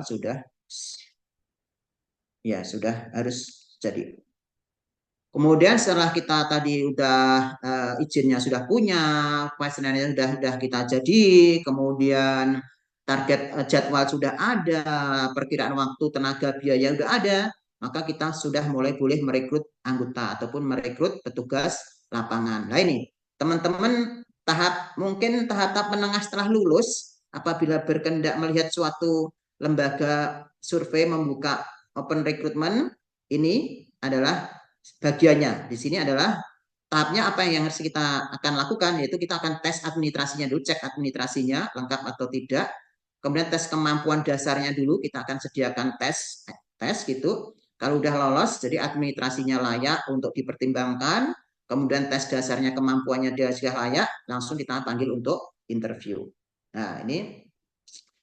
jadwal sudah harus jadi. Kemudian setelah kita tadi udah izinnya sudah punya, kuesionernya sudah kita jadi, kemudian target jadwal sudah ada, perkiraan waktu, tenaga, biaya sudah ada, maka kita sudah mulai boleh merekrut anggota ataupun merekrut petugas lapangan. Nah ini teman-teman mungkin tahap menengah setelah lulus, apabila berkehendak melihat suatu lembaga survei membuka open recruitment, ini adalah bagiannya. Di sini adalah tahapnya apa yang harus kita akan lakukan, yaitu kita akan tes administrasinya dulu, cek administrasinya lengkap atau tidak. Kemudian tes kemampuan dasarnya dulu, kita akan sediakan tes gitu. Kalau udah lolos, jadi administrasinya layak untuk dipertimbangkan. Kemudian tes dasarnya kemampuannya dia sudah layak, langsung kita panggil untuk interview. Nah ini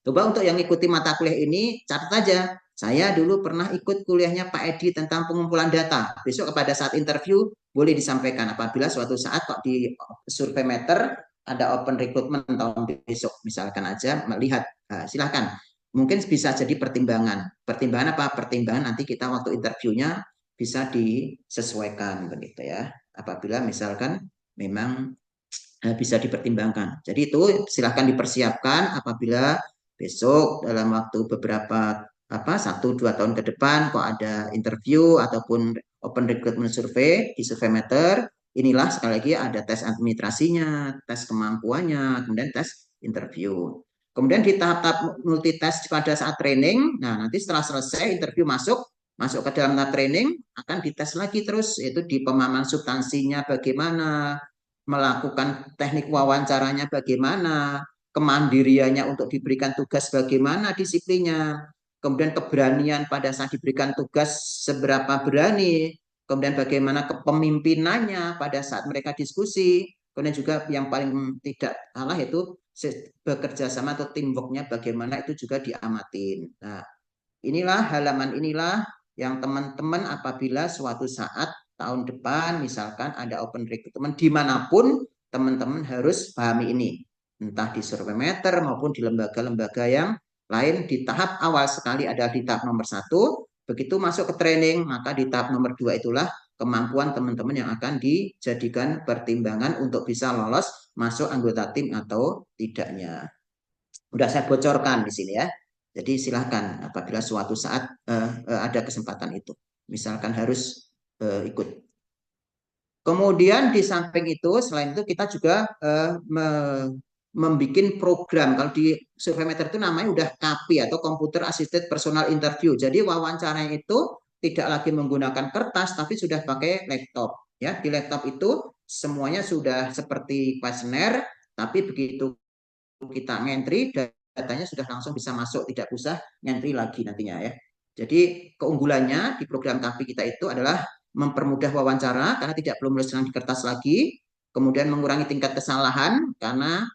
coba untuk yang ikuti mata kuliah ini, catat aja. Saya dulu pernah ikut kuliahnya Pak Edi tentang pengumpulan data. Besok pada saat interview boleh disampaikan apabila suatu saat kok di survei meter ada open recruitment tahun besok misalkan aja melihat. Nah, silahkan. Mungkin bisa jadi pertimbangan. Pertimbangan apa? Pertimbangan nanti kita waktu interviewnya bisa disesuaikan begitu ya. Apabila misalkan memang bisa dipertimbangkan. Jadi itu silahkan dipersiapkan apabila besok dalam waktu beberapa 1-2 tahun ke depan kok ada interview ataupun open recruitment survey di survey meter, inilah sekali lagi ada tes administrasinya, tes kemampuannya, kemudian tes interview. Kemudian di tahap-tahap multitest pada saat training, nah nanti setelah selesai interview masuk ke dalam tahap training akan dites lagi terus, yaitu di pemahaman substansinya bagaimana, melakukan teknik wawancaranya bagaimana, kemandiriannya untuk diberikan tugas bagaimana disiplinnya, kemudian keberanian pada saat diberikan tugas seberapa berani, kemudian bagaimana kepemimpinannya pada saat mereka diskusi, kemudian juga yang paling tidak kalah itu bekerja sama atau teamworknya bagaimana itu juga diamatin. Nah, inilah yang teman-teman apabila suatu saat tahun depan misalkan ada open recruitment dimanapun teman-teman harus pahami ini, entah di survei meter maupun di lembaga-lembaga yang lain. Di tahap awal sekali ada di tahap nomor 1, begitu masuk ke training maka di tahap nomor 2 itulah kemampuan teman-teman yang akan dijadikan pertimbangan untuk bisa lolos masuk anggota tim atau tidaknya. Udah saya bocorkan di sini ya. Jadi silahkan apabila suatu saat ada kesempatan itu, misalkan harus ikut. Kemudian di samping itu, selain itu kita juga membuat program. Kalau di Surveymeter itu namanya udah KAPI atau Computer Assisted Personal Interview. Jadi wawancaranya itu tidak lagi menggunakan kertas, tapi sudah pakai laptop. Ya, di laptop itu semuanya sudah seperti kuesioner, tapi begitu kita ngentri datanya sudah langsung bisa masuk, tidak usah ngentri lagi nantinya ya. Jadi keunggulannya di program KAPI kita itu adalah mempermudah wawancara karena tidak perlu menulis di kertas lagi, kemudian mengurangi tingkat kesalahan karena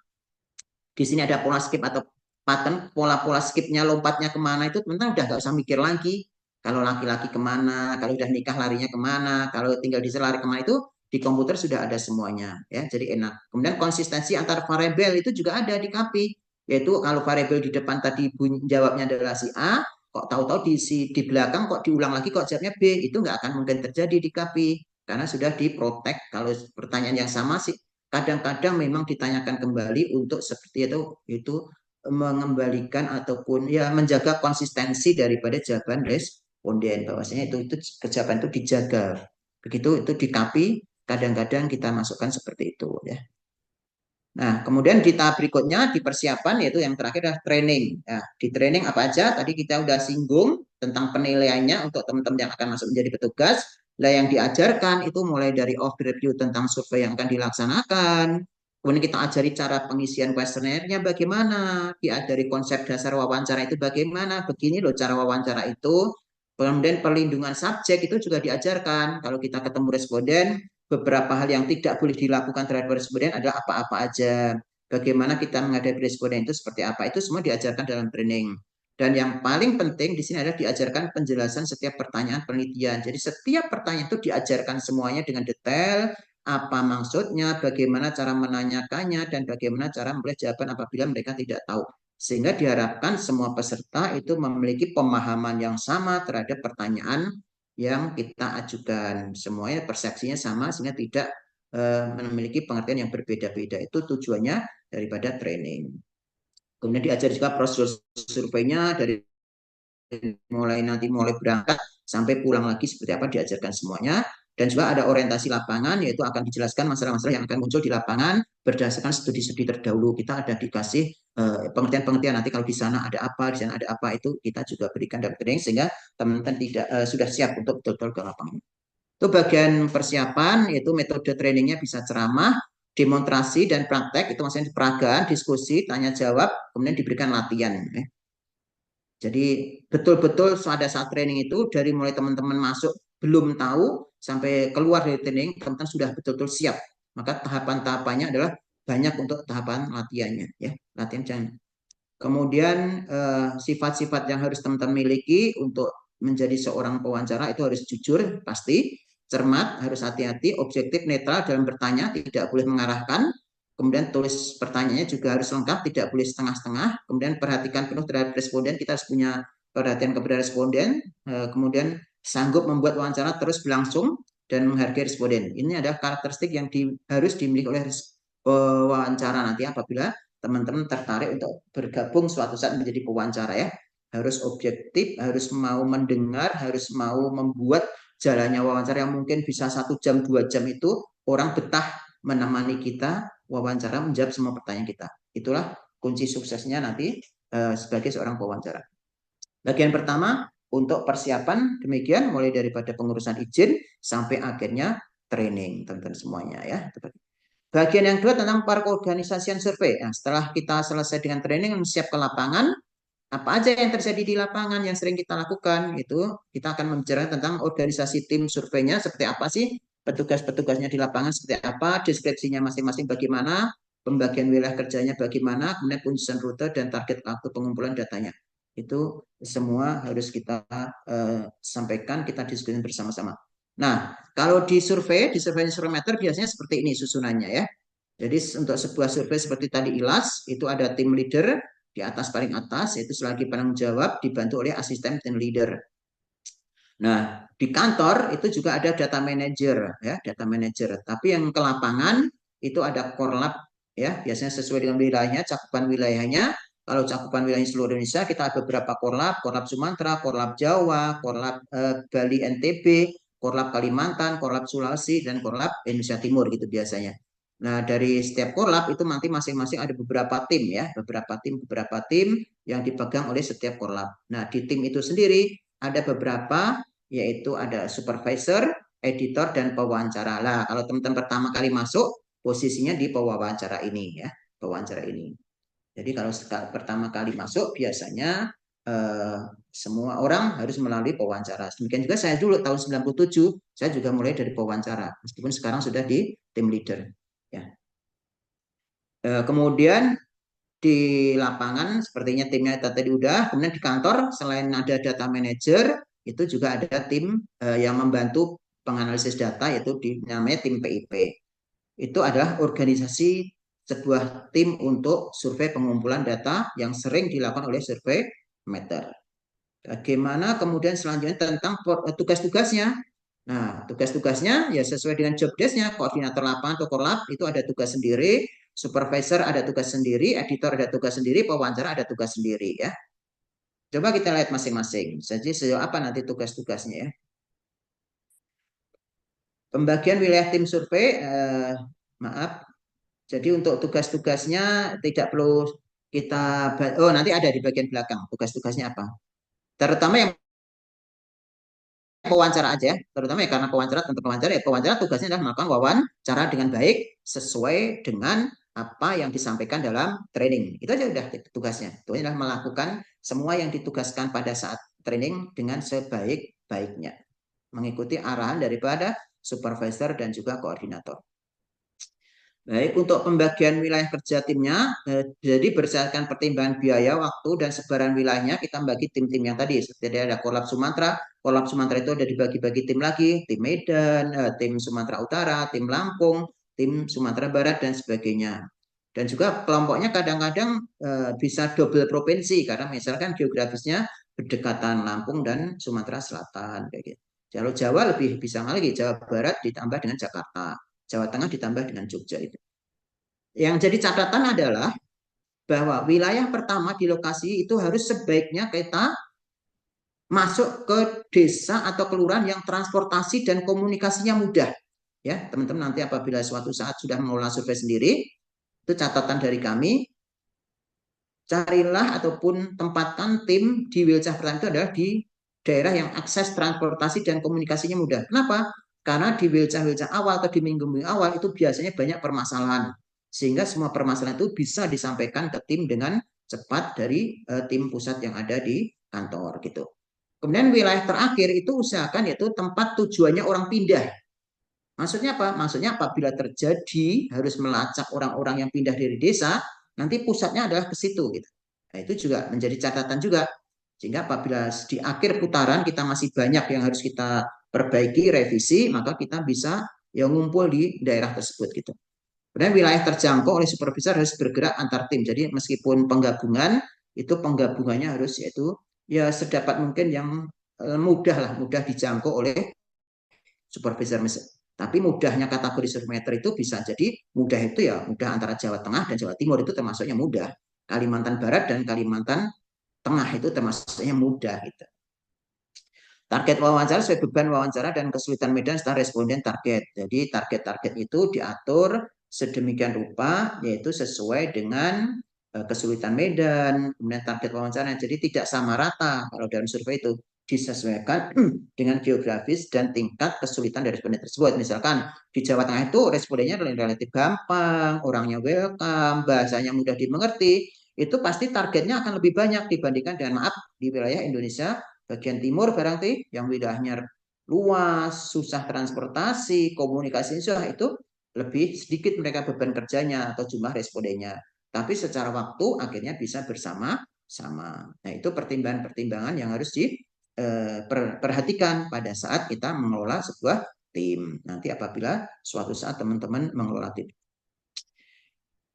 di sini ada pola skip atau pattern, pola-pola skipnya lompatnya kemana itu teman-teman udah nggak usah mikir lagi. Kalau laki-laki kemana, kalau udah nikah larinya kemana, kalau tinggal di lari kemana itu di komputer sudah ada semuanya ya, jadi enak. Kemudian konsistensi antar variabel itu juga ada di KAPI, yaitu kalau variabel di depan tadi jawabnya adalah si A, kok tahu-tahu di belakang kok diulang lagi kok jawabnya B, itu nggak akan mungkin terjadi di KAPI karena sudah diprotek. Kalau pertanyaan yang sama sih kadang-kadang memang ditanyakan kembali untuk seperti itu mengembalikan ataupun ya menjaga konsistensi daripada jawaban responden, bahwasanya itu jawaban itu dijaga. Begitu itu di KAPI kadang-kadang kita masukkan seperti itu ya. Nah, kemudian di tahap berikutnya di persiapan yaitu yang terakhir adalah training. Nah, di training apa aja? Tadi kita udah singgung tentang penilaiannya untuk teman-teman yang akan masuk menjadi petugas. Nah, yang diajarkan itu mulai dari overview tentang survei yang akan dilaksanakan. Kemudian kita ajari cara pengisian kuesionernya bagaimana, diajari konsep dasar wawancara itu bagaimana, begini loh cara wawancara itu. Kemudian perlindungan subjek itu juga diajarkan. Kalau kita ketemu responden, beberapa hal yang tidak boleh dilakukan terhadap responden adalah apa-apa aja. Bagaimana kita menghadapi responden itu seperti apa, itu semua diajarkan dalam training. Dan yang paling penting di sini adalah diajarkan penjelasan setiap pertanyaan penelitian. Jadi setiap pertanyaan itu diajarkan semuanya dengan detail, apa maksudnya, bagaimana cara menanyakannya, dan bagaimana cara memberi jawaban apabila mereka tidak tahu. Sehingga diharapkan semua peserta itu memiliki pemahaman yang sama terhadap pertanyaan yang kita ajukan. Semuanya persepsinya sama sehingga tidak memiliki pengertian yang berbeda-beda. Itu tujuannya daripada training. Kemudian diajar juga proses surveinya dari mulai berangkat sampai pulang lagi seperti apa diajarkan semuanya. Dan juga ada orientasi lapangan, yaitu akan dijelaskan masalah-masalah yang akan muncul di lapangan berdasarkan studi-studi terdahulu. Kita ada dikasih pengertian-pengertian nanti kalau di sana ada apa, di sana ada apa, itu kita juga berikan dalam training sehingga teman-teman tidak sudah siap untuk betul-betul ke lapangan. Itu bagian persiapan, yaitu metode trainingnya bisa ceramah, demonstrasi, dan praktek. Itu maksudnya peragaan, diskusi, tanya jawab, kemudian diberikan latihan. Jadi betul-betul pada saat training itu dari mulai teman-teman masuk belum tahu sampai keluar dari training teman-teman sudah betul-betul siap. Maka tahapan-tahapannya adalah banyak untuk tahapan latihannya ya. Latihan jangan. Kemudian sifat-sifat yang harus teman-teman miliki untuk menjadi seorang pewawancara itu harus jujur pasti, cermat, harus hati-hati, objektif, netral dalam bertanya, tidak boleh mengarahkan. Kemudian tulis pertanyaannya juga harus lengkap, tidak boleh setengah-setengah. Kemudian perhatikan penuh terhadap responden, kita harus punya perhatian kepada responden. Kemudian sanggup membuat wawancara terus berlangsung dan menghargai responden. Ini adalah karakteristik yang harus dimiliki oleh wawancara nanti apabila teman-teman tertarik untuk bergabung suatu saat menjadi pewawancara ya. Harus objektif, harus mau mendengar, harus mau membuat jalannya wawancara yang mungkin bisa 1 jam, 2 jam itu orang betah menemani kita wawancara menjawab semua pertanyaan kita. Itulah kunci suksesnya nanti sebagai seorang pewawancara. Bagian pertama untuk persiapan demikian mulai daripada pengurusan izin sampai akhirnya training teman-teman semuanya ya. Bagian yang kedua tentang perorganisasian survei. Nah, setelah kita selesai dengan training, siap ke lapangan, apa aja yang terjadi di lapangan yang sering kita lakukan, itu kita akan membicarakan tentang organisasi tim surveinya seperti apa sih, petugas-petugasnya di lapangan seperti apa, deskripsinya masing-masing bagaimana, pembagian wilayah kerjanya bagaimana, kemudian penyusunan rute dan target waktu pengumpulan datanya. Itu semua harus kita sampaikan, kita diskusikan bersama-sama. Nah, kalau di survei Surveymeter biasanya seperti ini susunannya ya. Jadi untuk sebuah survei seperti tadi ILAS, itu ada tim leader di atas paling atas, yaitu selagi penanggung jawab dibantu oleh asisten tim leader. Nah, di kantor itu juga ada data manager ya, data manager. Tapi yang ke lapangan itu ada korlap ya, biasanya sesuai dengan wilayahnya, cakupan wilayahnya. Kalau cakupan wilayah seluruh Indonesia, kita ada beberapa korlap, korlap Sumatera, korlap Jawa, korlap Bali NTB, korlap Kalimantan, korlap Sulawesi, dan korlap Indonesia Timur gitu biasanya. Nah, dari setiap korlap itu nanti masing-masing ada beberapa tim ya, beberapa tim yang dipegang oleh setiap korlap. Nah, di tim itu sendiri ada beberapa, yaitu ada supervisor, editor, dan pewawancara. Lah, kalau teman-teman pertama kali masuk, posisinya di pewawancara ini ya, pewawancara ini. Jadi kalau pertama kali masuk biasanya semua orang harus melalui pewawancara. Demikian juga saya dulu tahun 97, saya juga mulai dari pewawancara, meskipun sekarang sudah di tim leader. Ya. Kemudian di lapangan sepertinya timnya tadi udah, kemudian di kantor selain ada data manager, itu juga ada tim yang membantu penganalisis data, yaitu namanya tim PIP. Itu adalah organisasi sebuah tim untuk survei pengumpulan data yang sering dilakukan oleh Surveymeter. Bagaimana kemudian selanjutnya tentang tugas-tugasnya? Nah, tugas-tugasnya ya sesuai dengan job desk-nya, koordinator lapangan atau korlap itu ada tugas sendiri, supervisor ada tugas sendiri, editor ada tugas sendiri, pewawancara ada tugas sendiri ya. Coba kita lihat masing-masing. Jadi sejauh apa nanti tugas-tugasnya ya. Pembagian wilayah tim survei, maaf. Jadi untuk tugas-tugasnya tidak perlu kita, nanti ada di bagian belakang tugas-tugasnya apa. Terutama yang pewawancara aja ya, terutama ya karena pewawancara tentu pewawancara ya, pewawancara tugasnya adalah melakukan wawancara dengan baik sesuai dengan apa yang disampaikan dalam training. Itu aja udah tugasnya. Tugasnya adalah melakukan semua yang ditugaskan pada saat training dengan sebaik-baiknya. Mengikuti arahan daripada supervisor dan juga koordinator. Baik, untuk pembagian wilayah kerja timnya, jadi berdasarkan pertimbangan biaya, waktu, dan sebaran wilayahnya, kita bagi tim-tim yang tadi. Seperti ada Korlap Sumatera itu ada dibagi-bagi tim lagi, tim Medan, tim Sumatera Utara, tim Lampung, tim Sumatera Barat, dan sebagainya. Dan juga kelompoknya kadang-kadang bisa double provinsi karena misalkan geografisnya berdekatan Lampung dan Sumatera Selatan kayak gitu. Kalau Jawa lebih bisa lagi, Jawa Barat ditambah dengan Jakarta, Jawa Tengah ditambah dengan Jogja itu. Yang jadi catatan adalah bahwa wilayah pertama di lokasi itu harus sebaiknya kita masuk ke desa atau kelurahan yang transportasi dan komunikasinya mudah. Ya, teman-teman nanti apabila suatu saat sudah mengelola survei sendiri, itu catatan dari kami, carilah ataupun tempatkan tim di Wilcah pertama itu adalah di daerah yang akses transportasi dan komunikasinya mudah. Kenapa? Karena di Wilcah-Wilcah awal atau di minggu-minggu awal itu biasanya banyak permasalahan. Sehingga semua permasalahan itu bisa disampaikan ke tim dengan cepat dari tim pusat yang ada di kantor gitu. Kemudian wilayah terakhir itu usahakan yaitu tempat tujuannya orang pindah. Maksudnya apa? Maksudnya apabila terjadi harus melacak orang-orang yang pindah dari desa, nanti pusatnya adalah ke situ gitu. Nah, itu juga menjadi catatan juga. Sehingga apabila di akhir putaran kita masih banyak yang harus kita perbaiki, revisi, maka kita bisa yang ngumpul di daerah tersebut gitu. Kemudian wilayah terjangkau oleh supervisor harus bergerak antar tim. Jadi meskipun penggabungan, itu penggabungannya harus yaitu ya sedapat mungkin yang mudah lah, mudah dijangkau oleh supervisor. Tapi mudahnya kategori surveimeter itu bisa jadi mudah itu ya mudah antara Jawa Tengah dan Jawa Timur itu termasuknya mudah. Kalimantan Barat dan Kalimantan Tengah itu termasuknya mudah gitu. Target wawancara sesuai beban wawancara dan kesulitan medan serta responden target. Jadi target-target itu diatur sedemikian rupa yaitu sesuai dengan kesulitan medan, kemudian target wawancara. Jadi tidak sama rata kalau dalam survei itu disesuaikan dengan geografis dan tingkat kesulitan dari responden tersebut. Misalkan di Jawa Tengah itu respondennya relatif gampang, orangnya welcome, bahasanya mudah dimengerti, itu pasti targetnya akan lebih banyak dibandingkan dengan maaf di wilayah Indonesia bagian timur barangkali yang wilayahnya luas, susah transportasi, komunikasi susah itu lebih sedikit mereka beban kerjanya atau jumlah respondennya. Tapi secara waktu akhirnya bisa bersama-sama. Nah, itu pertimbangan-pertimbangan yang harus diperhatikan pada saat kita mengelola sebuah tim. Nanti apabila suatu saat teman-teman mengelola tim.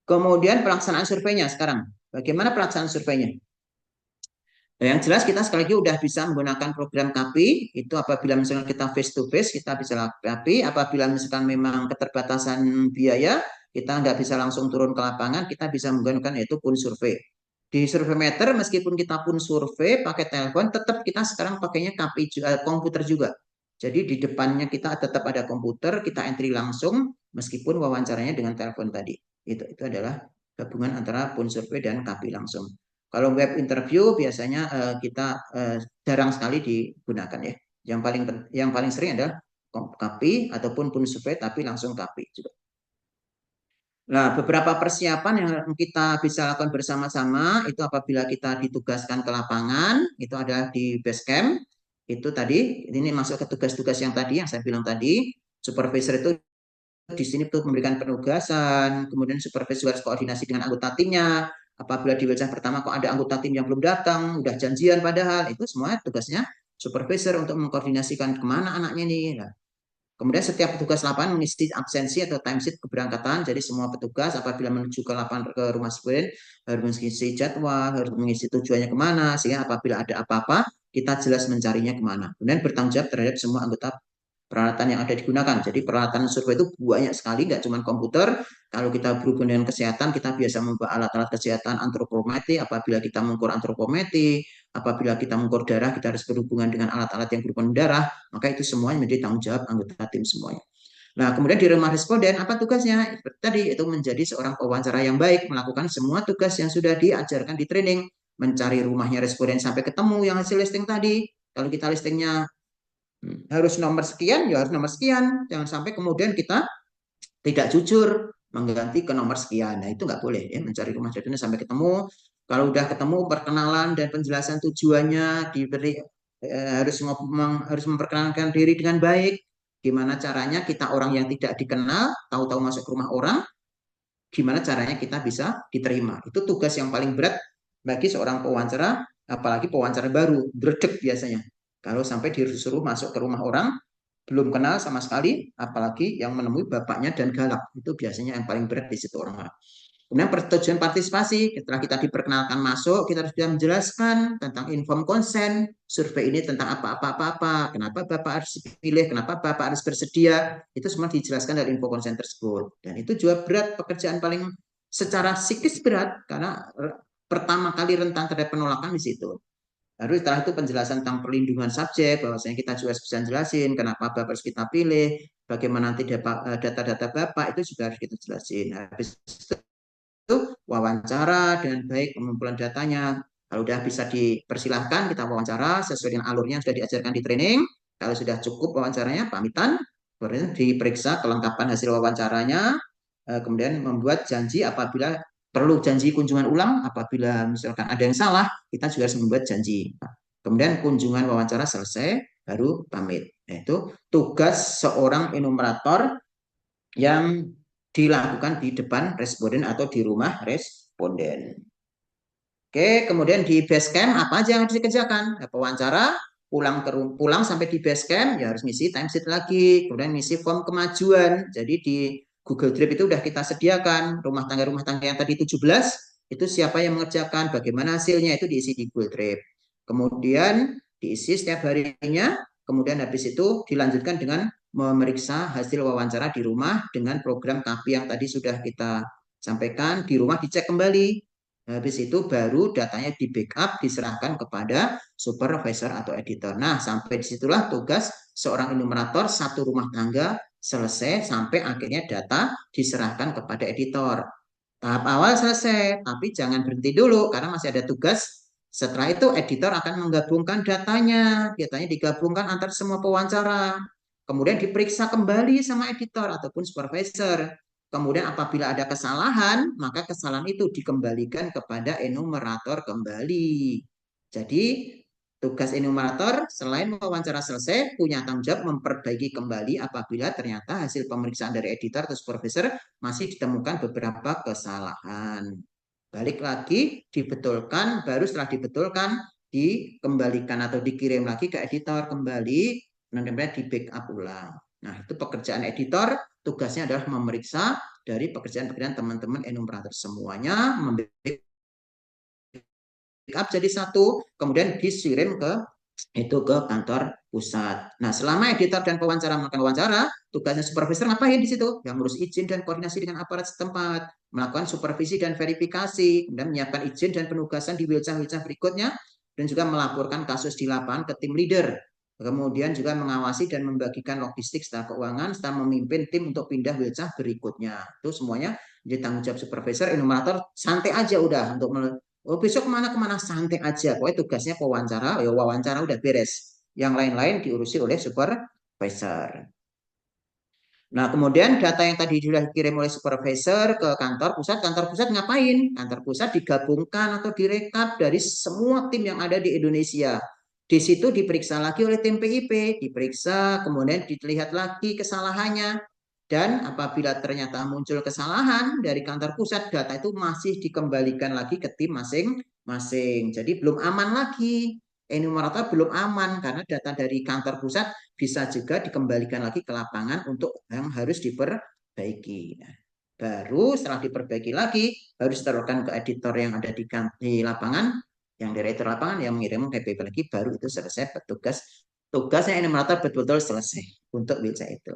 Kemudian pelaksanaan surveinya sekarang. Bagaimana pelaksanaan surveinya? Yang jelas kita sekali lagi udah bisa menggunakan program KAPI, itu apabila misalnya kita face to face kita bisa KAPI, apabila misalkan memang keterbatasan biaya, kita nggak bisa langsung turun ke lapangan, kita bisa menggunakan yaitu pun survei. Di surveimeter meskipun kita pun survei pakai telepon, tetap kita sekarang pakainya KAPI komputer juga. Jadi di depannya kita tetap ada komputer, kita entry langsung meskipun wawancaranya dengan telepon tadi. Itu adalah gabungan antara pun survei dan KAPI langsung. Kalau web interview biasanya kita jarang sekali digunakan ya. Yang paling sering adalah KAPI ataupun pun survei tapi langsung KAPI juga. Nah, beberapa persiapan yang kita bisa lakukan bersama-sama itu apabila kita ditugaskan ke lapangan, itu adalah di base camp. Itu tadi, ini masuk ke tugas-tugas yang tadi yang saya bilang tadi, supervisor itu di sini tuh memberikan penugasan, kemudian supervisor harus koordinasi dengan anggota timnya. Apabila di wilayah pertama kok ada anggota tim yang belum datang, udah janjian padahal, itu semua tugasnya supervisor untuk mengkoordinasikan kemana anaknya nih. Nah, kemudian setiap petugas lapangan mengisi absensi atau timesheet keberangkatan. Jadi semua petugas apabila menuju ke lapangan ke rumah student harus mengisi jadwal, harus mengisi tujuannya kemana, sehingga apabila ada apa-apa kita jelas mencarinya kemana. Kemudian bertanggung jawab terhadap semua anggota peralatan yang ada digunakan. Jadi peralatan survei itu banyak sekali, nggak cuma komputer. Kalau kita berhubungan dengan kesehatan, kita biasa membawa alat-alat kesehatan antropometri. Apabila kita mengukur antropometri, apabila kita mengukur darah, kita harus berhubungan dengan alat-alat yang berhubungan darah. Maka itu semuanya menjadi tanggung jawab anggota tim semuanya. Nah, kemudian di rumah responden, apa tugasnya? Tadi itu menjadi seorang pewawancara yang baik, melakukan semua tugas yang sudah diajarkan di training, mencari rumahnya responden sampai ketemu yang hasil listing tadi. Kalau kita listingnya harus nomor sekian, ya harus nomor sekian. Jangan sampai kemudian kita tidak jujur mengganti ke nomor sekian. Nah, itu nggak boleh ya, mencari rumah jodohnya sampai ketemu. Kalau udah ketemu perkenalan dan penjelasan tujuannya diberi harus memperkenalkan diri dengan baik. Gimana caranya kita orang yang tidak dikenal, tahu-tahu masuk ke rumah orang, gimana caranya kita bisa diterima. Itu tugas yang paling berat bagi seorang pewawancara, apalagi pewawancara baru, berdek biasanya. Kalau sampai disuruh masuk ke rumah orang, belum kenal sama sekali, apalagi yang menemui bapaknya dan galak. Itu biasanya yang paling berat di situ orang. Kemudian persetujuan partisipasi, setelah kita diperkenalkan masuk, kita sudah menjelaskan tentang inform konsen, survei ini tentang apa-apa-apa, kenapa Bapak harus dipilih, kenapa Bapak harus bersedia, itu semua dijelaskan dari info konsen tersebut. Dan itu juga berat, pekerjaan paling secara psikis berat, karena pertama kali rentan terhadap penolakan di situ. Lalu setelah itu penjelasan tentang perlindungan subjek, bahwasanya kita juga bisa jelasin kenapa Bapak harus kita pilih, bagaimana nanti data-data Bapak itu juga harus kita jelasin. Habis itu wawancara dengan baik pengumpulan datanya. Kalau sudah bisa dipersilahkan kita wawancara sesuai dengan alurnya yang sudah diajarkan di training. Kalau sudah cukup wawancaranya, pamitan, kemudian diperiksa kelengkapan hasil wawancaranya, kemudian membuat janji apabila perlu janji kunjungan ulang, apabila misalkan ada yang salah, kita juga harus membuat janji. Kemudian kunjungan wawancara selesai, baru pamit. Itu tugas seorang enumerator yang dilakukan di depan responden atau di rumah responden. Oke, kemudian di base camp apa aja yang harus dikerjakan? Ya, wawancara, pulang sampai di base camp ya harus ngisi timesheet lagi, kemudian ngisi form kemajuan. Jadi di Google Drive itu udah kita sediakan rumah tangga yang tadi 17 itu siapa yang mengerjakan, bagaimana hasilnya itu diisi di Google Drive. Kemudian diisi setiap harinya, kemudian habis itu dilanjutkan dengan memeriksa hasil wawancara di rumah dengan program KAPI yang tadi sudah kita sampaikan. Di rumah dicek kembali. Habis itu baru datanya di backup, diserahkan kepada supervisor atau editor. Nah, sampai disitulah tugas seorang enumerator satu rumah tangga selesai sampai akhirnya data diserahkan kepada editor. Tahap awal selesai, tapi jangan berhenti dulu karena masih ada tugas. Setelah itu editor akan menggabungkan datanya. Datanya digabungkan antar semua pewawancara. Kemudian diperiksa kembali sama editor ataupun supervisor. Kemudian apabila ada kesalahan, maka kesalahan itu dikembalikan kepada enumerator kembali. Jadi tugas enumerator selain wawancara selesai, punya tanggung jawab memperbaiki kembali apabila ternyata hasil pemeriksaan dari editor atau supervisor masih ditemukan beberapa kesalahan. Balik lagi, dibetulkan, baru setelah dibetulkan, dikembalikan atau dikirim lagi ke editor kembali, nanti di backup ulang. Nah, itu pekerjaan editor, tugasnya adalah memeriksa dari pekerjaan-pekerjaan teman-teman enumerator semuanya, membackup jadi satu, kemudian dikirim ke kantor pusat. Nah, selama editor dan pewawancara melakukan wawancara, tugasnya supervisor ngapain di situ? Yang ngurus izin dan koordinasi dengan aparat setempat, melakukan supervisi dan verifikasi, dan menyiapkan izin dan penugasan di wilcah-wilcah berikutnya, dan juga melaporkan kasus di lapangan ke tim leader. Kemudian juga mengawasi dan membagikan logistik setelah keuangan, setelah memimpin tim untuk pindah wilcah berikutnya. Itu semuanya jadi tanggung jawab supervisor, enumerator, santai aja udah untuk besok kemana santai aja. Pokoknya tugasnya wawancara, ya wawancara udah beres. Yang lain-lain diurusi oleh supervisor. Nah, kemudian data yang tadi sudah dikirim oleh supervisor ke kantor pusat ngapain? Kantor pusat digabungkan atau direkap dari semua tim yang ada di Indonesia. Di situ diperiksa lagi oleh tim PIP, diperiksa, kemudian dilihat lagi kesalahannya. Dan apabila ternyata muncul kesalahan dari kantor pusat, data itu masih dikembalikan lagi ke tim masing-masing. Jadi belum aman lagi. Enumerator belum aman karena data dari kantor pusat bisa juga dikembalikan lagi ke lapangan untuk yang harus diperbaiki. Nah, baru setelah diperbaiki lagi, baru setelahkan ke editor yang ada di lapangan, yang direktur lapangan yang mengirim ke PIP lagi, baru itu selesai petugas. Tugasnya enumerator betul-betul selesai untuk wilcah itu.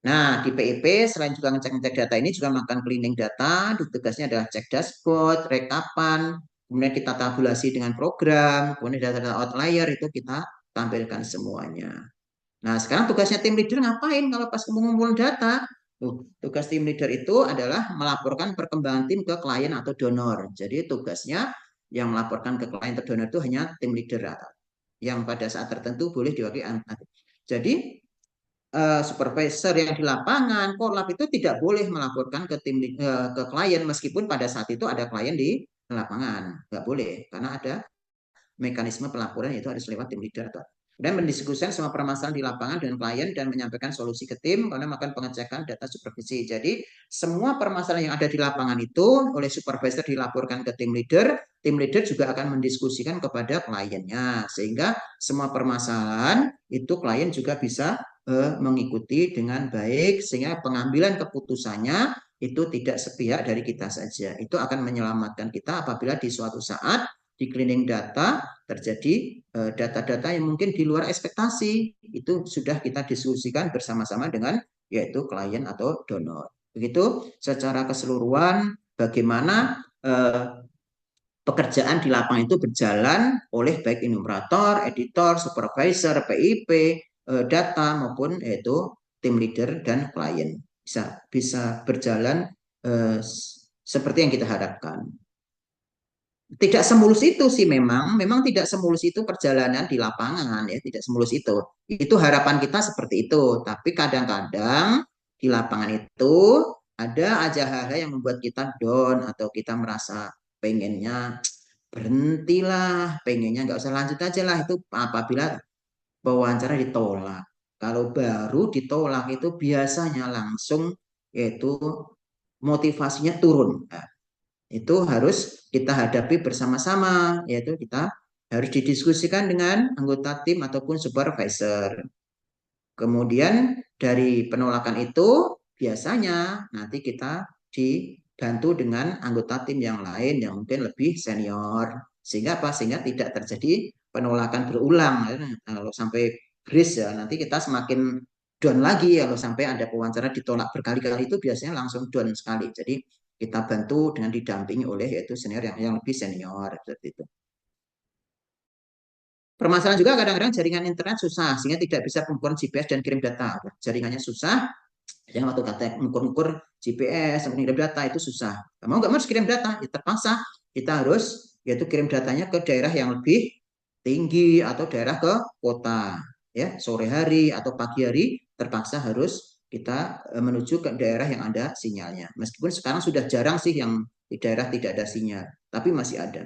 Nah, di PIP selain juga ngecek data ini juga melakukan cleaning data, tugasnya adalah cek dashboard, rekapan, kemudian kita tabulasi dengan program, kemudian data-data outlier itu kita tampilkan semuanya. Nah, sekarang tugasnya tim leader ngapain kalau pas mengumpulkan data? Tugas tim leader itu adalah melaporkan perkembangan tim ke klien atau donor. Jadi tugasnya yang melaporkan ke klien atau donor itu hanya tim leader yang pada saat tertentu boleh diwakili. Jadi supervisor yang di lapangan, korlap itu tidak boleh melaporkan ke ke klien meskipun pada saat itu ada klien di lapangan, nggak boleh karena ada mekanisme pelaporan itu harus lewat tim leader dan mendiskusikan semua permasalahan di lapangan dengan klien dan menyampaikan solusi ke tim karena melakukan pengecekan data supervisi. Jadi semua permasalahan yang ada di lapangan itu oleh supervisor dilaporkan ke tim leader juga akan mendiskusikan kepada kliennya sehingga semua permasalahan itu klien juga bisa mengikuti dengan baik sehingga pengambilan keputusannya itu tidak sepihak dari kita saja. Itu akan menyelamatkan kita apabila di suatu saat di cleaning data terjadi data-data yang mungkin di luar ekspektasi. Itu sudah kita diskusikan bersama-sama dengan yaitu klien atau donor. Begitu secara keseluruhan bagaimana pekerjaan di lapangan itu berjalan oleh baik enumerator, editor, supervisor, PIP, data maupun yaitu tim leader dan klien bisa berjalan seperti yang kita harapkan. Tidak semulus itu sih memang tidak semulus itu perjalanan di lapangan ya, tidak semulus itu. Itu harapan kita seperti itu, tapi kadang-kadang di lapangan itu ada aja hal-hal yang membuat kita down atau kita merasa pengennya berhentilah, pengennya nggak usah lanjut aja lah itu apabila wawancara ditolak. Kalau baru ditolak itu biasanya langsung yaitu motivasinya turun. Nah, itu harus kita hadapi bersama-sama, yaitu kita harus didiskusikan dengan anggota tim ataupun supervisor. Kemudian dari penolakan itu biasanya nanti kita dibantu dengan anggota tim yang lain yang mungkin lebih senior. Sehingga apa? Sehingga tidak terjadi penolakan berulang. Kalau sampai gris ya nanti kita semakin down lagi. Kalau sampai ada pewawancara ditolak berkali-kali itu biasanya langsung down sekali. Jadi kita bantu dengan didampingi oleh yaitu senior yang lebih senior seperti itu. Permasalahan juga kadang-kadang jaringan internet susah sehingga tidak bisa pengukuran GPS dan kirim data. Jaringannya susah, yang waktu kata mengukur GPS, mengirim data itu susah. Mau nggak mau harus kirim data, ya terpaksa kita harus yaitu kirim datanya ke daerah yang lebih tinggi atau daerah ke kota. Ya, sore hari atau pagi hari terpaksa harus kita menuju ke daerah yang ada sinyalnya. Meskipun sekarang sudah jarang sih yang di daerah tidak ada sinyal, tapi masih ada.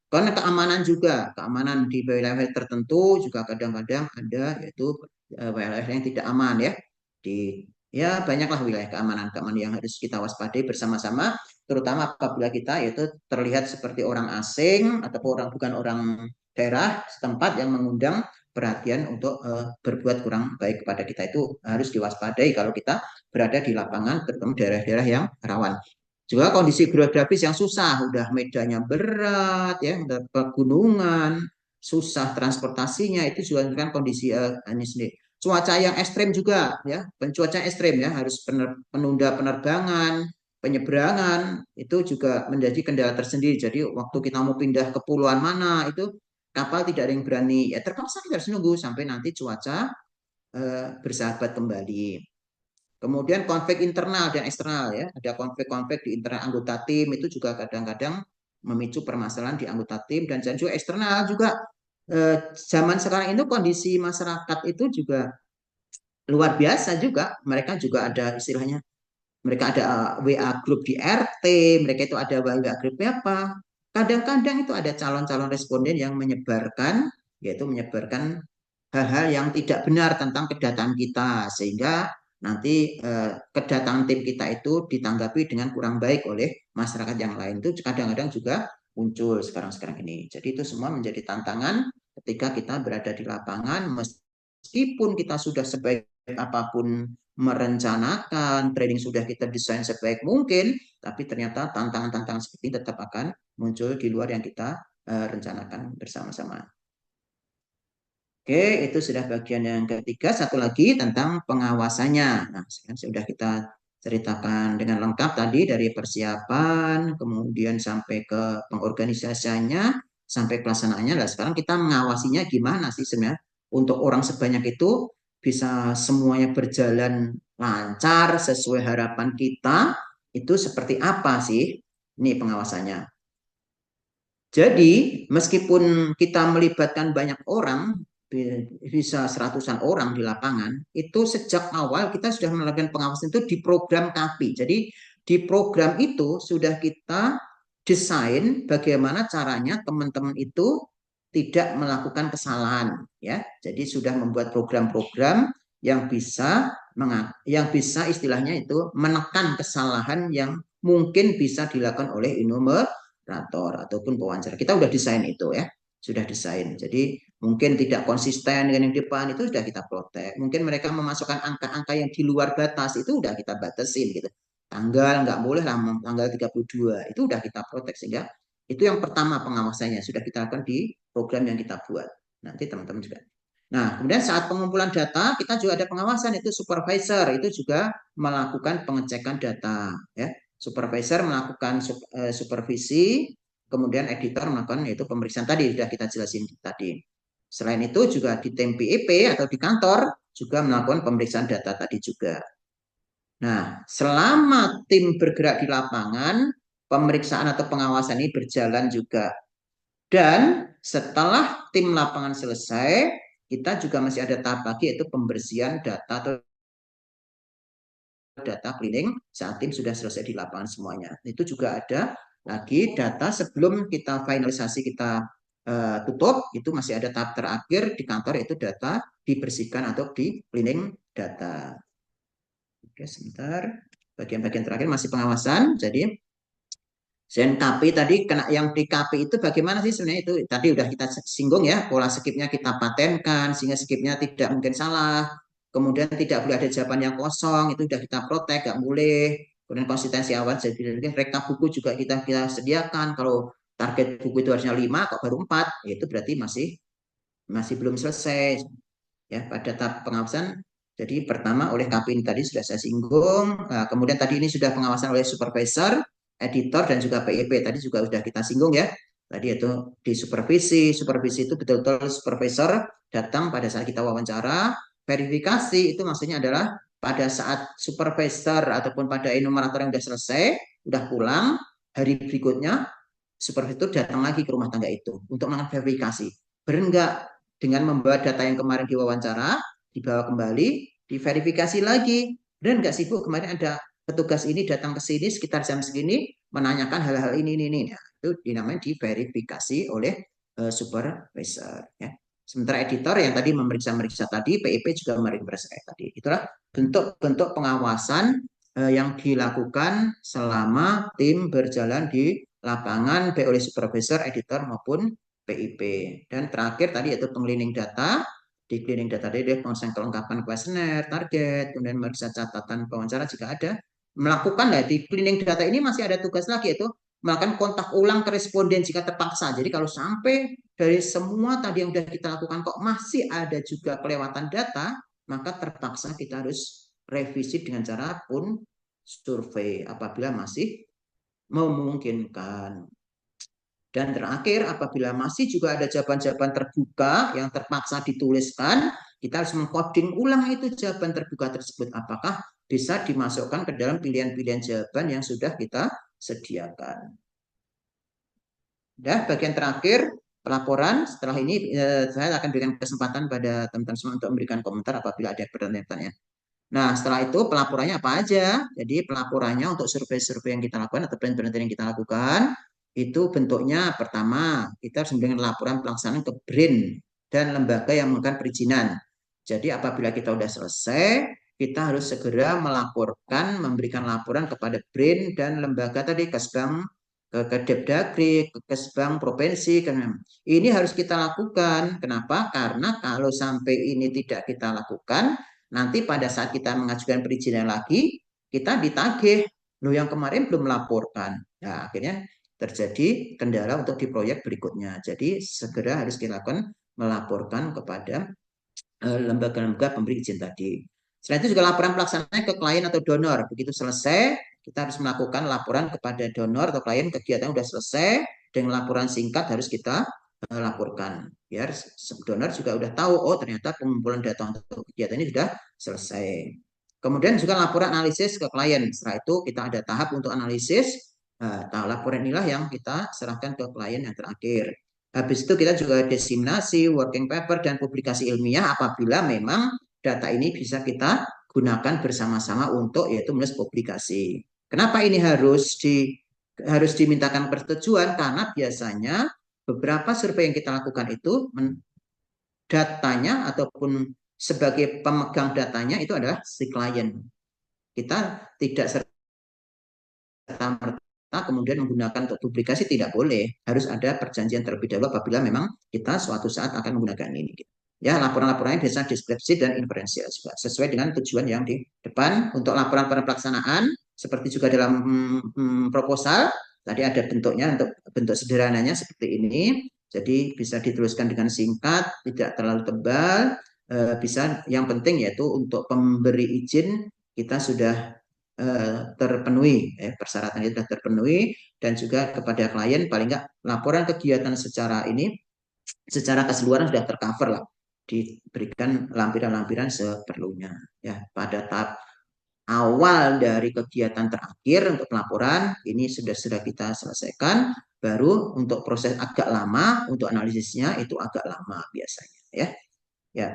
Karena keamanan juga, keamanan di wilayah tertentu juga kadang-kadang ada yaitu wilayah yang tidak aman ya. Di ya banyaklah wilayah keamanan yang harus kita waspadai bersama-sama, terutama apabila kita yaitu terlihat seperti orang asing ataupun orang bukan orang daerah setempat yang mengundang perhatian untuk berbuat kurang baik kepada kita itu harus diwaspadai kalau kita berada di lapangan terutama daerah-daerah yang rawan. Juga kondisi geografis yang susah, udah medannya berat ya, udah pegunungan, susah transportasinya itu juga kan kondisi ini sendiri. Cuaca yang ekstrim juga ya, pencuaca ekstrim ya, harus penunda penerbangan, penyeberangan itu juga menjadi kendala tersendiri. Jadi waktu kita mau pindah ke pulauan mana itu kapal tidak ada yang berani, ya terpaksa kita harus nunggu sampai nanti cuaca bersahabat kembali. Kemudian konflik internal dan eksternal ya, ada konflik-konflik di internal anggota tim itu juga kadang-kadang memicu permasalahan di anggota tim dan juga eksternal juga zaman sekarang itu kondisi masyarakat itu juga luar biasa juga. Mereka juga ada istilahnya, mereka ada WA grup di RT, mereka itu ada WA grupnya apa. Kadang-kadang itu ada calon-calon responden yang menyebarkan, yaitu menyebarkan hal-hal yang tidak benar tentang kedatangan kita sehingga nanti kedatangan tim kita itu ditanggapi dengan kurang baik oleh masyarakat yang lain itu kadang-kadang juga muncul sekarang-sekarang ini. Jadi itu semua menjadi tantangan ketika kita berada di lapangan meskipun kita sudah sebaik apapun merencanakan, training sudah kita desain sebaik mungkin, tapi ternyata tantangan-tantangan seperti ini tetap akan muncul di luar yang kita rencanakan bersama-sama. Oke, itu sudah bagian yang ketiga. Satu lagi tentang pengawasannya. Nah, sudah kita ceritakan dengan lengkap tadi dari persiapan, kemudian sampai ke pengorganisasiannya, sampai pelaksanaannya. Nah, sekarang kita mengawasinya gimana sih sebenarnya? Untuk orang sebanyak itu bisa semuanya berjalan lancar sesuai harapan kita, itu seperti apa sih? Ini pengawasannya. Jadi, meskipun kita melibatkan banyak orang, bisa seratusan orang di lapangan, itu sejak awal kita sudah melakukan pengawasan itu di program KAPI. Jadi, di program itu sudah kita desain bagaimana caranya teman-teman itu tidak melakukan kesalahan, ya. Jadi sudah membuat program-program yang bisa istilahnya itu menekan kesalahan yang mungkin bisa dilakukan oleh enumerator ataupun pewawancara. Kita udah desain itu ya, sudah desain. Jadi mungkin tidak konsisten dengan yang depan itu sudah kita protek. Mungkin mereka memasukkan angka-angka yang di luar batas itu sudah kita batasin gitu. tanggal, nggak boleh lah tanggal 32. Itu udah kita protek sehingga itu yang pertama pengawasannya sudah kita lakukan di program yang kita buat. Nanti teman-teman juga. Nah, kemudian saat pengumpulan data kita juga ada pengawasan itu supervisor itu juga melakukan pengecekan data ya. Supervisor melakukan supervisi, kemudian editor melakukan yaitu pemeriksaan tadi sudah kita jelasin tadi. Selain itu juga di tim PIP atau di kantor juga melakukan pemeriksaan data tadi juga. Nah, selama tim bergerak di lapangan, pemeriksaan atau pengawasan ini berjalan juga. Dan setelah tim lapangan selesai, kita juga masih ada tahap lagi yaitu pembersihan data atau data cleaning saat tim sudah selesai di lapangan semuanya. Itu juga ada lagi data sebelum kita finalisasi kita tutup, itu masih ada tahap terakhir di kantor yaitu data dibersihkan atau di cleaning data. Oke, sebentar. Bagian-bagian terakhir masih pengawasan. Jadi ZKP tadi kena yang di KP itu bagaimana sih sebenarnya itu tadi udah kita singgung ya, pola skipnya kita patenkan sehingga skipnya tidak mungkin salah, kemudian tidak boleh ada jawaban yang kosong, itu udah kita protek, nggak boleh. Kemudian konsistensi awal jadi rekap buku juga kita sediakan, kalau target buku itu harusnya 5 kok baru 4, itu berarti masih belum selesai ya pada tahap pengawasan. Jadi pertama oleh KP ini tadi sudah saya singgung, nah, kemudian tadi ini sudah pengawasan oleh supervisor, editor dan juga PIP tadi juga sudah kita singgung ya. Tadi itu di supervisi itu betul-betul supervisor datang pada saat kita wawancara. Verifikasi itu maksudnya adalah pada saat supervisor ataupun pada enumerator yang sudah selesai, sudah pulang, hari berikutnya supervisor datang lagi ke rumah tangga itu untuk melakukan verifikasi. Berenggak dengan membawa data yang kemarin diwawancara, dibawa kembali, diverifikasi lagi. Dan nggak sibuk kemarin ada petugas ini datang ke sini sekitar jam segini menanyakan hal-hal ini. Ya, itu dinamanya diverifikasi oleh supervisor. Ya. Sementara editor yang tadi memeriksa tadi, PIP juga memeriksa tadi. Itulah bentuk-bentuk pengawasan yang dilakukan selama tim berjalan di lapangan baik oleh supervisor, editor maupun PIP. Dan terakhir tadi yaitu pengcleaning data. Di cleaning data tadi dia pengurusan kelengkapan kuesioner, target, kemudian memeriksa catatan wawancara jika ada. Melakukan di cleaning data ini masih ada tugas lagi yaitu melakukan kontak ulang ke responden jika terpaksa. Jadi kalau sampai dari semua tadi yang sudah kita lakukan kok masih ada juga kelewatan data, maka terpaksa kita harus revisi dengan cara pun survei apabila masih memungkinkan. Dan terakhir, apabila masih juga ada jawaban-jawaban terbuka yang terpaksa dituliskan, kita harus mengcoding ulang itu jawaban terbuka tersebut. Apakah bisa dimasukkan ke dalam pilihan-pilihan jawaban yang sudah kita sediakan. Dan bagian terakhir, pelaporan. Setelah ini saya akan berikan kesempatan pada teman-teman semua untuk memberikan komentar apabila ada pertanyaan. Nah, setelah itu pelaporannya apa aja? Jadi pelaporannya untuk survei-survei yang kita lakukan atau penelitian yang kita lakukan, itu bentuknya pertama, kita harus memberikan laporan pelaksanaan ke BRIN dan lembaga yang melakukan perizinan. Jadi apabila kita sudah selesai, kita harus segera melaporkan, memberikan laporan kepada BRIN dan lembaga tadi, Kesbang, ke Depdagri, ke Kesbang Provinsi. Ini harus kita lakukan. Kenapa? Karena kalau sampai ini tidak kita lakukan, nanti pada saat kita mengajukan perizinan lagi, kita ditagih. Loh yang kemarin belum melaporkan. Nah, akhirnya terjadi kendala untuk di proyek berikutnya. Jadi segera harus dilakukan melaporkan kepada lembaga-lembaga pemberi izin tadi. Selain itu juga laporan pelaksanaannya ke klien atau donor. Begitu selesai, kita harus melakukan laporan kepada donor atau klien kegiatan sudah selesai, dengan laporan singkat harus kita laporkan. Biar donor juga sudah tahu, oh ternyata pengumpulan data untuk kegiatan ini sudah selesai. Kemudian juga laporan analisis ke klien. Setelah itu kita ada tahap untuk analisis. Nah, laporan inilah yang kita serahkan ke klien yang terakhir. Habis itu kita juga diseminasi, working paper, dan publikasi ilmiah apabila memang data ini bisa kita gunakan bersama-sama untuk yaitu menulis publikasi. Kenapa ini harus dimintakan persetujuan? Karena biasanya beberapa survei yang kita lakukan itu datanya ataupun sebagai pemegang datanya itu adalah si klien. Kita tidak serta-merta kemudian menggunakan untuk publikasi, tidak boleh. Harus ada perjanjian terlebih dahulu apabila memang kita suatu saat akan menggunakan ini. Ya, laporan-laporannya biasanya deskripsi dan inferensial juga sesuai dengan tujuan yang di depan. Untuk laporan pelaksanaan seperti juga dalam proposal tadi ada bentuknya untuk bentuk sederhananya seperti ini. Jadi bisa dituliskan dengan singkat, tidak terlalu tebal, bisa yang penting yaitu untuk pemberi izin kita sudah terpenuhi, persyaratan itu sudah terpenuhi dan juga kepada klien paling enggak laporan kegiatan secara ini secara keseluruhan sudah tercover lah, diberikan lampiran-lampiran seperlunya ya pada tahap awal dari kegiatan terakhir untuk pelaporan ini sudah kita selesaikan. Baru untuk proses agak lama untuk analisisnya itu agak lama biasanya ya. Ya,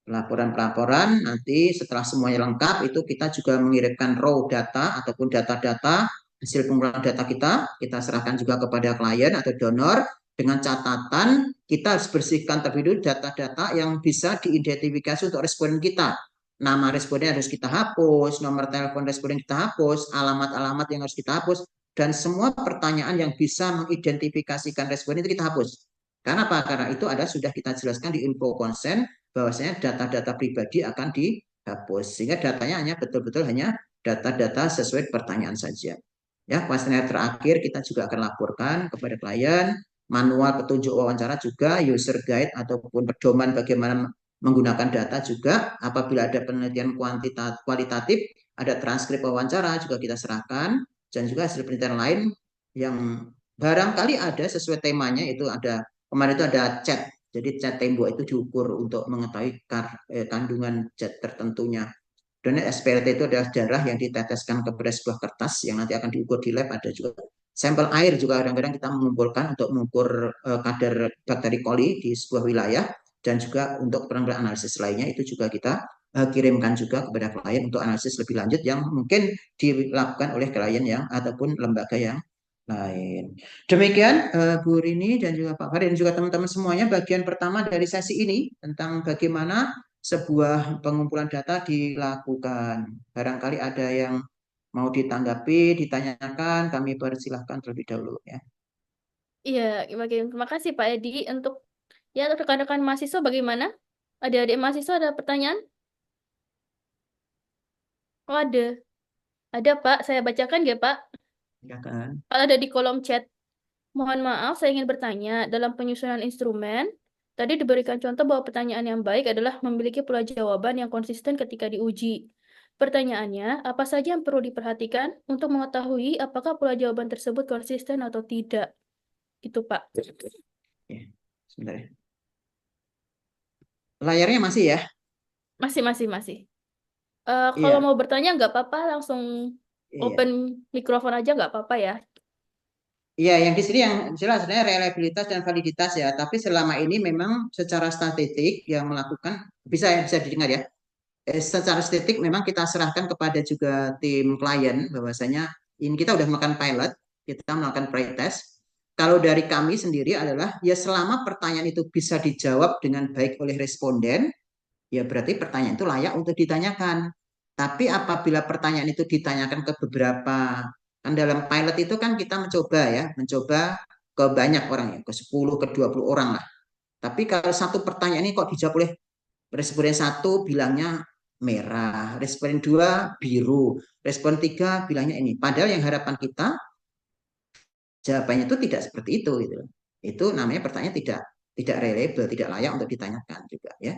pelaporan-pelaporan nanti setelah semuanya lengkap itu kita juga mengirimkan raw data ataupun data-data hasil pengumpulan data kita serahkan juga kepada klien atau donor dengan catatan kita harus bersihkan terlebih dulu data-data yang bisa diidentifikasi untuk responden kita. Nama responden harus kita hapus, nomor telepon responden kita hapus, alamat-alamat yang harus kita hapus, dan semua pertanyaan yang bisa mengidentifikasikan responden itu kita hapus. Karena apa? Karena itu ada sudah kita jelaskan di info konsen bahwasanya data-data pribadi akan dihapus sehingga datanya hanya betul-betul hanya data-data sesuai pertanyaan saja. Ya, kuesioner terakhir kita juga akan laporkan kepada klien manual petunjuk wawancara juga user guide ataupun pedoman bagaimana menggunakan data juga apabila ada penelitian kualitatif ada transkrip wawancara juga kita serahkan dan juga hasil penelitian lain yang barangkali ada sesuai temanya itu ada kemarin itu ada chat jadi cat tembok itu diukur untuk mengetahui kandungan zat tertentunya. Dan SPLT itu adalah darah yang diteteskan kepada sebuah kertas yang nanti akan diukur di lab. Ada juga sampel air juga kadang-kadang kita mengumpulkan untuk mengukur kadar bakteri coli di sebuah wilayah. Dan juga untuk penanggulangan analisis lainnya itu juga kita kirimkan juga kepada klien untuk analisis lebih lanjut yang mungkin dilakukan oleh klien yang ataupun lembaga yang lain. Demikian Bu Rini dan juga Pak Farid dan juga teman-teman semuanya bagian pertama dari sesi ini tentang bagaimana sebuah pengumpulan data dilakukan. Barangkali ada yang mau ditanggapi, ditanyakan, kami persilahkan terlebih dahulu ya. Iya, terima kasih Pak Edi. Untuk ya rekan-rekan mahasiswa bagaimana? Adik-adik mahasiswa ada pertanyaan? Oh ada. Ada Pak, saya bacakan ya Pak. Silakan. Ada di kolom chat. Mohon maaf, saya ingin bertanya. Dalam penyusunan instrumen, tadi diberikan contoh bahwa pertanyaan yang baik adalah memiliki pola jawaban yang konsisten ketika diuji. Pertanyaannya, apa saja yang perlu diperhatikan untuk mengetahui apakah pola jawaban tersebut konsisten atau tidak? Gitu, Pak. Ya, sebentar ya. Layarnya masih ya? Masih. Kalau Iya, mau bertanya nggak apa-apa, langsung iya. open mikrofon aja nggak apa-apa ya. Iya, yang di sini yang jelas sebenarnya reliabilitas dan validitas ya. Tapi selama ini memang secara statistik yang melakukan bisa didengar ya. Secara statistik memang kita serahkan kepada juga tim klien bahwasanya ini kita udah melakukan pilot, kita melakukan pre-test. Kalau dari kami sendiri adalah ya selama pertanyaan itu bisa dijawab dengan baik oleh responden, ya berarti pertanyaan itu layak untuk ditanyakan. Tapi apabila pertanyaan itu ditanyakan ke beberapa, kan dalam pilot itu kan kita mencoba ya, mencoba ke banyak orang ya, ke 10, ke 20 orang lah. Tapi kalau satu pertanyaan ini kok dijawab oleh responden satu bilangnya merah, responden dua biru, respon tiga bilangnya ini. Padahal yang harapan kita jawabannya itu tidak seperti itu gitu. Itu namanya pertanyaan tidak reliable, tidak layak untuk ditanyakan juga ya.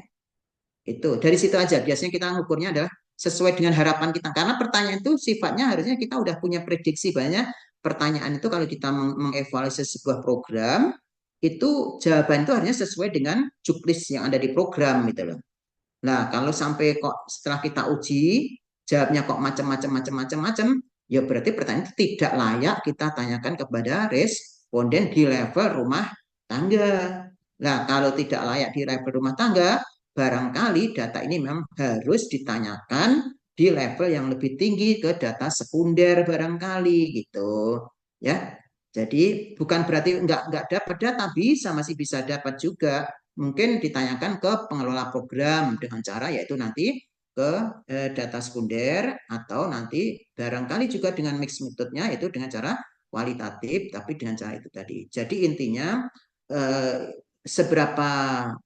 Itu dari situ aja biasanya kita ngukurnya adalah sesuai dengan harapan kita karena pertanyaan itu sifatnya harusnya kita udah punya prediksi banyak pertanyaan itu kalau kita mengevaluasi sebuah program itu jawaban itu harusnya sesuai dengan juknis yang ada di program gitu loh. Nah, kalau sampai kok setelah kita uji jawabnya kok macam-macam, ya berarti pertanyaan itu tidak layak kita tanyakan kepada responden di level rumah tangga. Nah, kalau tidak layak di level rumah tangga, barangkali data ini memang harus ditanyakan di level yang lebih tinggi ke data sekunder barangkali gitu. Ya, jadi bukan berarti nggak dapat data bisa masih bisa dapat juga mungkin ditanyakan ke pengelola program dengan cara yaitu nanti ke data sekunder atau nanti barangkali juga dengan mix metodenya itu dengan cara kualitatif tapi dengan cara itu tadi. Jadi intinya seberapa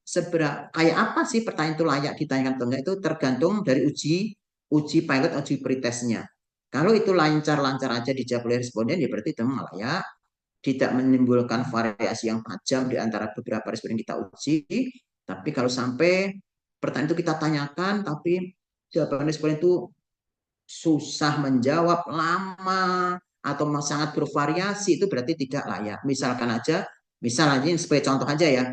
seberapa kayak apa sih pertanyaan itu layak ditanyakan atau enggak itu tergantung dari uji pilot uji pretestnya. Kalau itu lancar-lancar aja dijawab oleh responden, ya berarti itu memang layak, tidak menimbulkan variasi yang tajam di antara beberapa responden yang kita uji. Tapi kalau sampai pertanyaan itu kita tanyakan, tapi jawaban responden itu susah menjawab, lama, atau sangat bervariasi, itu berarti tidak layak. Misalnya sebagai contoh aja ya,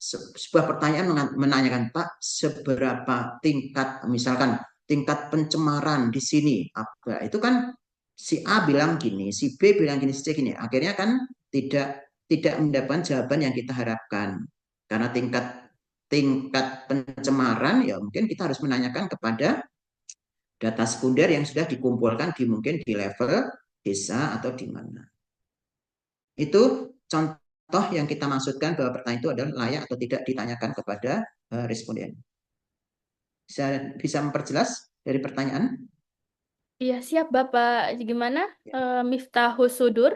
sebuah pertanyaan menanyakan, Pak, seberapa tingkat, misalkan tingkat pencemaran di sini, apa itu kan si A bilang gini, si B bilang gini, si C gini, akhirnya kan tidak mendapatkan jawaban yang kita harapkan, karena tingkat pencemaran ya mungkin kita harus menanyakan kepada data sekunder yang sudah dikumpulkan mungkin di level desa atau di mana. Itu contoh yang kita maksudkan bahwa pertanyaan itu adalah layak atau tidak ditanyakan kepada responden. Bisa memperjelas dari pertanyaan? Iya, siap Bapak. Gimana? Ya. Miftahus Sudur.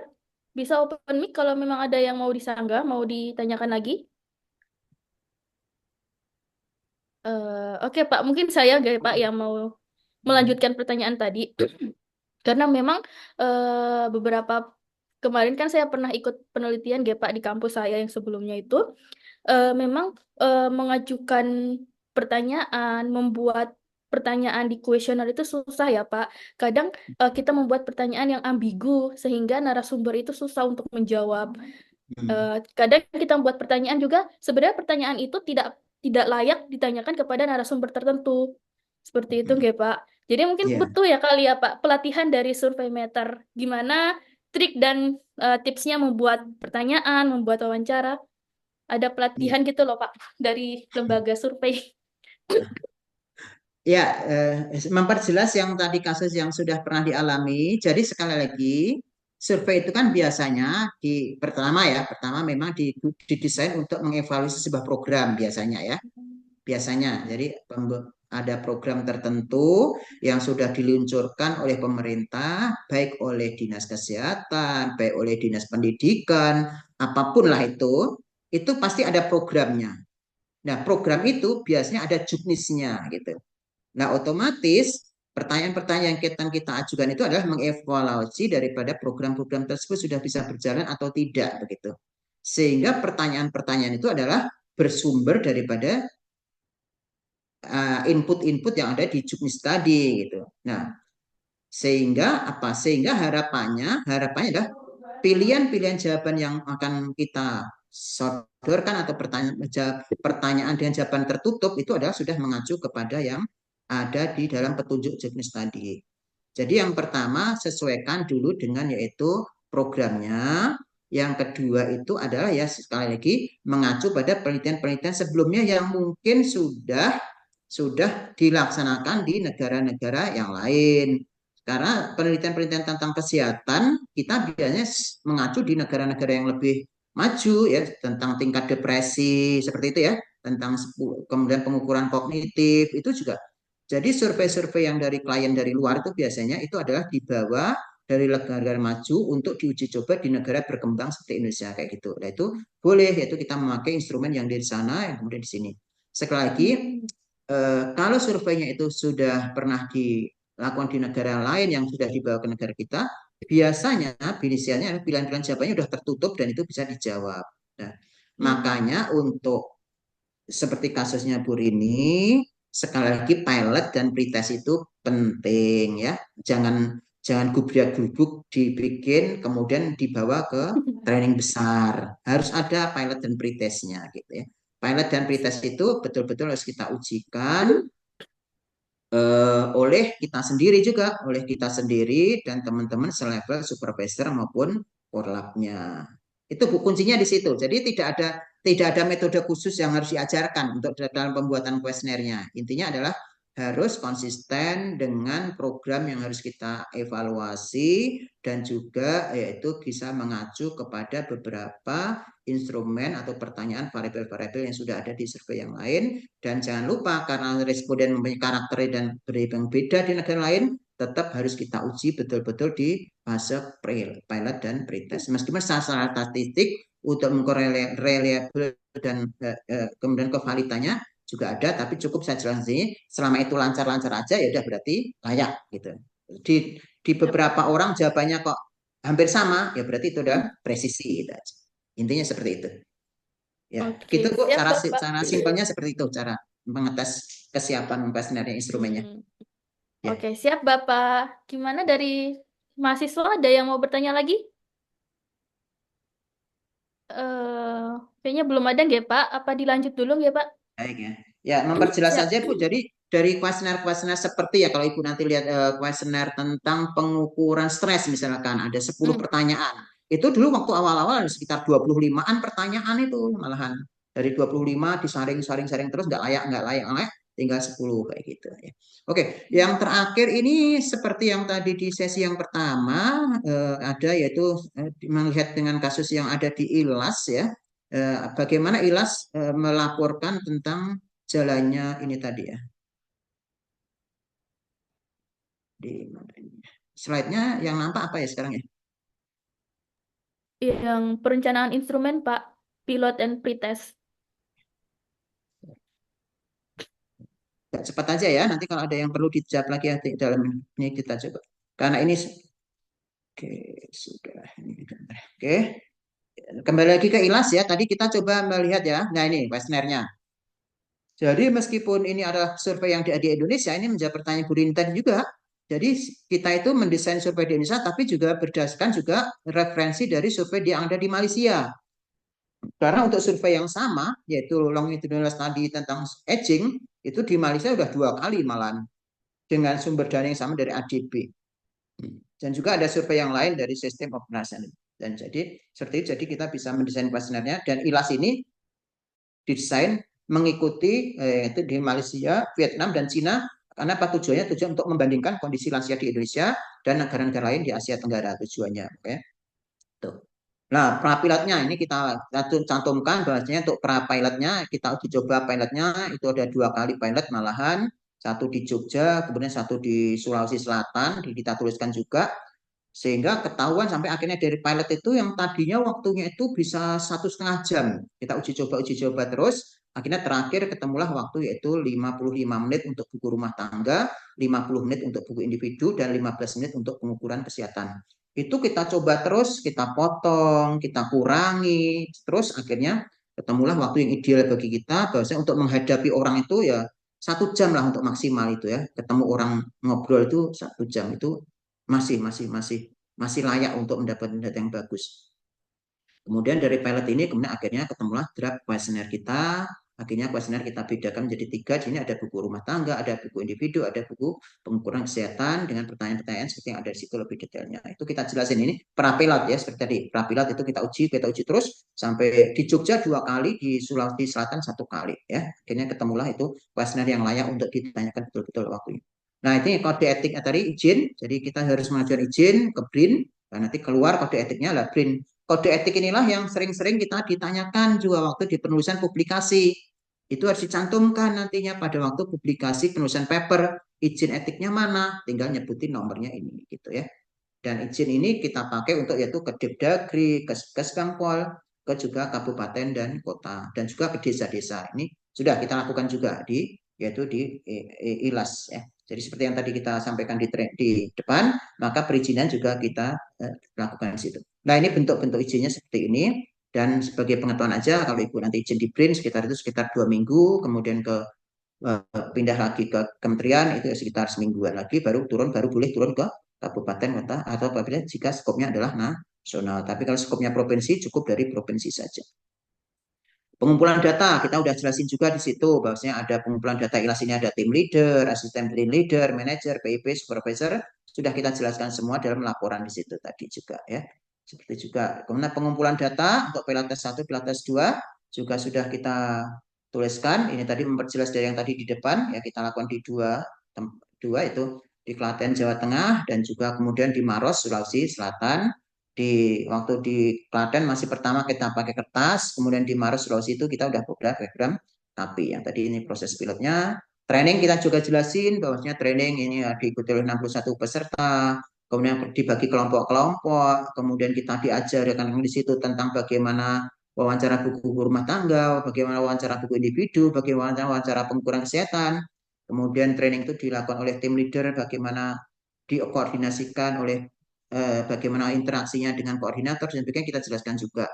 Bisa open mic kalau memang ada yang mau disanggah, mau ditanyakan lagi. Oke Pak, mungkin saya Pak yang mau melanjutkan pertanyaan tadi. Karena memang beberapa kemarin kan saya pernah ikut penelitian Pak di kampus saya yang sebelumnya itu memang mengajukan pertanyaan, membuat pertanyaan di kuesioner itu susah ya Pak. Kadang kita membuat pertanyaan yang ambigu sehingga narasumber itu susah untuk menjawab. Kadang kita membuat pertanyaan juga sebenarnya pertanyaan itu tidak layak ditanyakan kepada narasumber tertentu. Seperti itu nggak Pak? Jadi mungkin Ya. butuh ya kali ya Pak pelatihan dari survei meter. Gimana trik dan tipsnya membuat pertanyaan, membuat wawancara. Ada pelatihan gitu loh Pak dari lembaga survei. Ya, memperjelas yang tadi kasus yang sudah pernah dialami. Jadi sekali lagi, survei itu kan biasanya pertama memang didesain untuk mengevaluasi sebuah program biasanya ya. Biasanya, jadi ada program tertentu yang sudah diluncurkan oleh pemerintah, baik oleh dinas kesehatan, baik oleh dinas pendidikan, apapun lah itu pasti ada programnya. Nah, program itu biasanya ada juknisnya gitu. Nah, otomatis pertanyaan-pertanyaan yang kita ajukan itu adalah mengevaluasi daripada program-program tersebut sudah bisa berjalan atau tidak begitu. Sehingga pertanyaan-pertanyaan itu adalah bersumber daripada input-input yang ada di juknis tadi gitu. Nah, sehingga apa? Sehingga harapannya adalah pilihan-pilihan jawaban yang akan kita sodorkan atau pertanyaan dengan jawaban tertutup itu adalah sudah mengacu kepada yang ada di dalam petunjuk juknis tadi. Jadi yang pertama sesuaikan dulu dengan yaitu programnya. Yang kedua itu adalah ya sekali lagi mengacu pada penelitian-penelitian sebelumnya yang mungkin sudah dilaksanakan di negara-negara yang lain. Karena penelitian-penelitian tentang kesehatan kita biasanya mengacu di negara-negara yang lebih maju ya tentang tingkat depresi seperti itu ya, tentang kemudian pengukuran kognitif itu juga. Jadi survei-survei yang dari klien dari luar itu biasanya itu adalah dibawa dari negara-negara maju untuk diuji coba di negara berkembang seperti Indonesia kayak gitu. Nah itu boleh yaitu kita memakai instrumen yang dari sana yang kemudian di sini. Sekali lagi kalau surveinya itu sudah pernah dilakukan di negara lain yang sudah dibawa ke negara kita, biasanya pilihan-pilihan jawabannya sudah tertutup dan itu bisa dijawab. Nah, makanya untuk seperti kasusnya Bu Rini, sekali lagi pilot dan pretest itu penting ya. Jangan gubrak-gubuk dibikin kemudian dibawa ke training besar. Harus ada pilot dan pretestnya gitu ya. Pilot dan pretest itu betul-betul harus kita ujikan oleh kita sendiri dan teman-teman selevel supervisor maupun korlapnya. Itu kuncinya di situ. Jadi tidak ada metode khusus yang harus diajarkan untuk dalam pembuatan kuesionernya. Intinya adalah harus konsisten dengan program yang harus kita evaluasi dan juga yaitu bisa mengacu kepada beberapa instrumen atau pertanyaan variabel-variabel yang sudah ada di survei yang lain. Dan jangan lupa karena responden mempunyai karakter dan yang beda di negara lain, tetap harus kita uji betul-betul di fase pilot dan pretest. Meskipun secara statistik untuk reliable dan kemudian kevalitannya juga ada, tapi cukup saya jelaskan selama itu lancar-lancar aja ya udah berarti layak gitu. di Yap. beberapa orang jawabannya kok hampir sama, ya berarti itu udah Hmm. presisi gitu aja. Intinya seperti itu. Ya, Oke, gitu Bu, siap cara Bapak. cara simpelnya seperti itu cara mengetes kesiapan kuesionernya instrumennya. Hmm. Ya, Oke, siap Bapak. Gimana dari mahasiswa ada yang mau bertanya lagi? eh Kayaknya belum ada nggak Pak? Apa dilanjut dulu nggak Pak? baik ya. Ya, memperjelas Siap. saja Bu. Jadi dari kuesioner-kuesioner seperti ya kalau Ibu nanti lihat kuesioner tentang pengukuran stres misalkan ada 10 Hmm. pertanyaan. Itu dulu waktu awal-awal ada sekitar 25-an pertanyaan itu malahan. Dari 25 disaring-saring-saring terus nggak layak, tinggal 10 kayak gitu ya. Oke, yang terakhir ini seperti yang tadi di sesi yang pertama ada yaitu melihat dengan kasus yang ada di ILAS ya. Bagaimana ILAS melaporkan tentang jalannya ini tadi ya. Di mana ini? Slide-nya yang nampak apa ya sekarang ya? Yang perencanaan instrumen Pak, pilot and pretest. Ya, cepat aja ya, nanti kalau ada yang perlu dijawab lagi ya, dalam ini kita coba. Karena ini, oke, sudah. Oke, kembali lagi ke ILAS ya. Tadi kita coba melihat ya. Nah ini questionnaire-nya. Jadi meskipun ini adalah survei yang di Indonesia, ini menjadi pertanyaan Bu Rinten juga. Jadi kita itu mendesain survei di Indonesia, tapi juga berdasarkan juga referensi dari survei yang ada di Malaysia. Karena untuk survei yang sama, yaitu longitudinal study tentang aging, itu di Malaysia sudah 2 kali malam dengan sumber dana yang sama dari ADB. Dan juga ada survei yang lain dari sistem operasi. Dan jadi seperti itu, jadi kita bisa mendesain kuesionernya. Dan ILAS ini didesain mengikuti itu di Malaysia, Vietnam, dan Cina. Karena apa tujuannya? Tujuan untuk membandingkan kondisi lansia di Indonesia dan negara-negara lain di Asia Tenggara tujuannya. Oke. Tuh. Nah, pra-pilotnya ini kita cantumkan bahwasanya untuk pra-pilotnya kita uji coba pilotnya itu ada 2 kali pilot malahan, satu di Jogja, kemudian satu di Sulawesi Selatan, kita tuliskan juga sehingga ketahuan sampai akhirnya dari pilot itu yang tadinya waktunya itu bisa 1,5 jam kita uji coba terus akhirnya terakhir ketemulah waktu yaitu 55 menit untuk buku rumah tangga 50 menit untuk buku individu dan 15 menit untuk pengukuran kesehatan itu kita coba terus kita potong kita kurangi terus akhirnya ketemulah waktu yang ideal bagi kita bahwasanya untuk menghadapi orang itu ya 1 jam lah untuk maksimal itu ya ketemu orang ngobrol itu 1 jam itu masih layak untuk mendapatkan data yang bagus. Kemudian dari pilot ini kemudian akhirnya ketemulah draft kuesioner kita. Akhirnya kuesioner kita bedakan menjadi 3. Di sini ada buku rumah tangga, ada buku individu, ada buku pengukuran kesehatan dengan pertanyaan-pertanyaan seperti yang ada di situ lebih detailnya. Itu kita jelasin ini pra-pilot ya seperti tadi. Pra-pilot itu kita uji terus sampai di Jogja 2 kali, di Sulawesi Selatan 1 kali ya. Akhirnya ketemulah itu kuesioner yang layak untuk ditanyakan betul-betul waktunya. Nah, ini kode etiknya tadi izin. Jadi kita harus mengajukan izin ke BRIN. Dan nanti keluar kode etiknya lah BRIN. Kode etik inilah yang sering-sering kita ditanyakan juga waktu di penulisan publikasi. Itu harus dicantumkan nantinya pada waktu publikasi penulisan paper. Izin etiknya mana? Tinggal nyebutin nomornya ini gitu ya. Dan izin ini kita pakai untuk yaitu ke Depdagri, ke Kesbangpol, ke juga kabupaten dan kota dan juga ke desa-desa. Ini sudah kita lakukan juga di yaitu di ILAS ya. Jadi seperti yang tadi kita sampaikan di depan, maka perizinan juga kita lakukan di situ. Nah ini bentuk-bentuk izinnya seperti ini dan sebagai pengetahuan aja kalau ibu nanti izin di BRIN sekitar 2 minggu, kemudian ke pindah lagi ke kementerian itu sekitar semingguan lagi baru boleh turun ke kabupaten kota atau apabila jika skopnya adalah nasional. Tapi kalau skopnya provinsi cukup dari provinsi saja. Pengumpulan data kita udah jelasin juga di situ bahwasanya ada pengumpulan data ILAS ini ada tim leader, asisten tim leader, manager, PIP, supervisor sudah kita jelaskan semua dalam laporan di situ tadi juga ya. Seperti juga kemudian pengumpulan data untuk Pilates 1, Pilates 2 juga sudah kita tuliskan. Ini tadi memperjelas dari yang tadi di depan ya kita lakukan di dua itu di Klaten Jawa Tengah dan juga kemudian di Maros Sulawesi Selatan waktu di Klaten masih pertama kita pakai kertas, kemudian di Maros Sulawesi itu kita udah program tapi yang tadi ini proses pilotnya. Training kita juga jelasin bahwasanya training ini diikuti oleh 61 peserta, kemudian dibagi kelompok-kelompok, kemudian kita diajarkan di situ tentang bagaimana wawancara buku rumah tangga, bagaimana wawancara buku individu, bagaimana wawancara pengukuran kesehatan. Kemudian training itu dilakukan oleh tim leader bagaimana dikoordinasikan oleh bagaimana interaksinya dengan koordinator dan sebagainya kita jelaskan juga.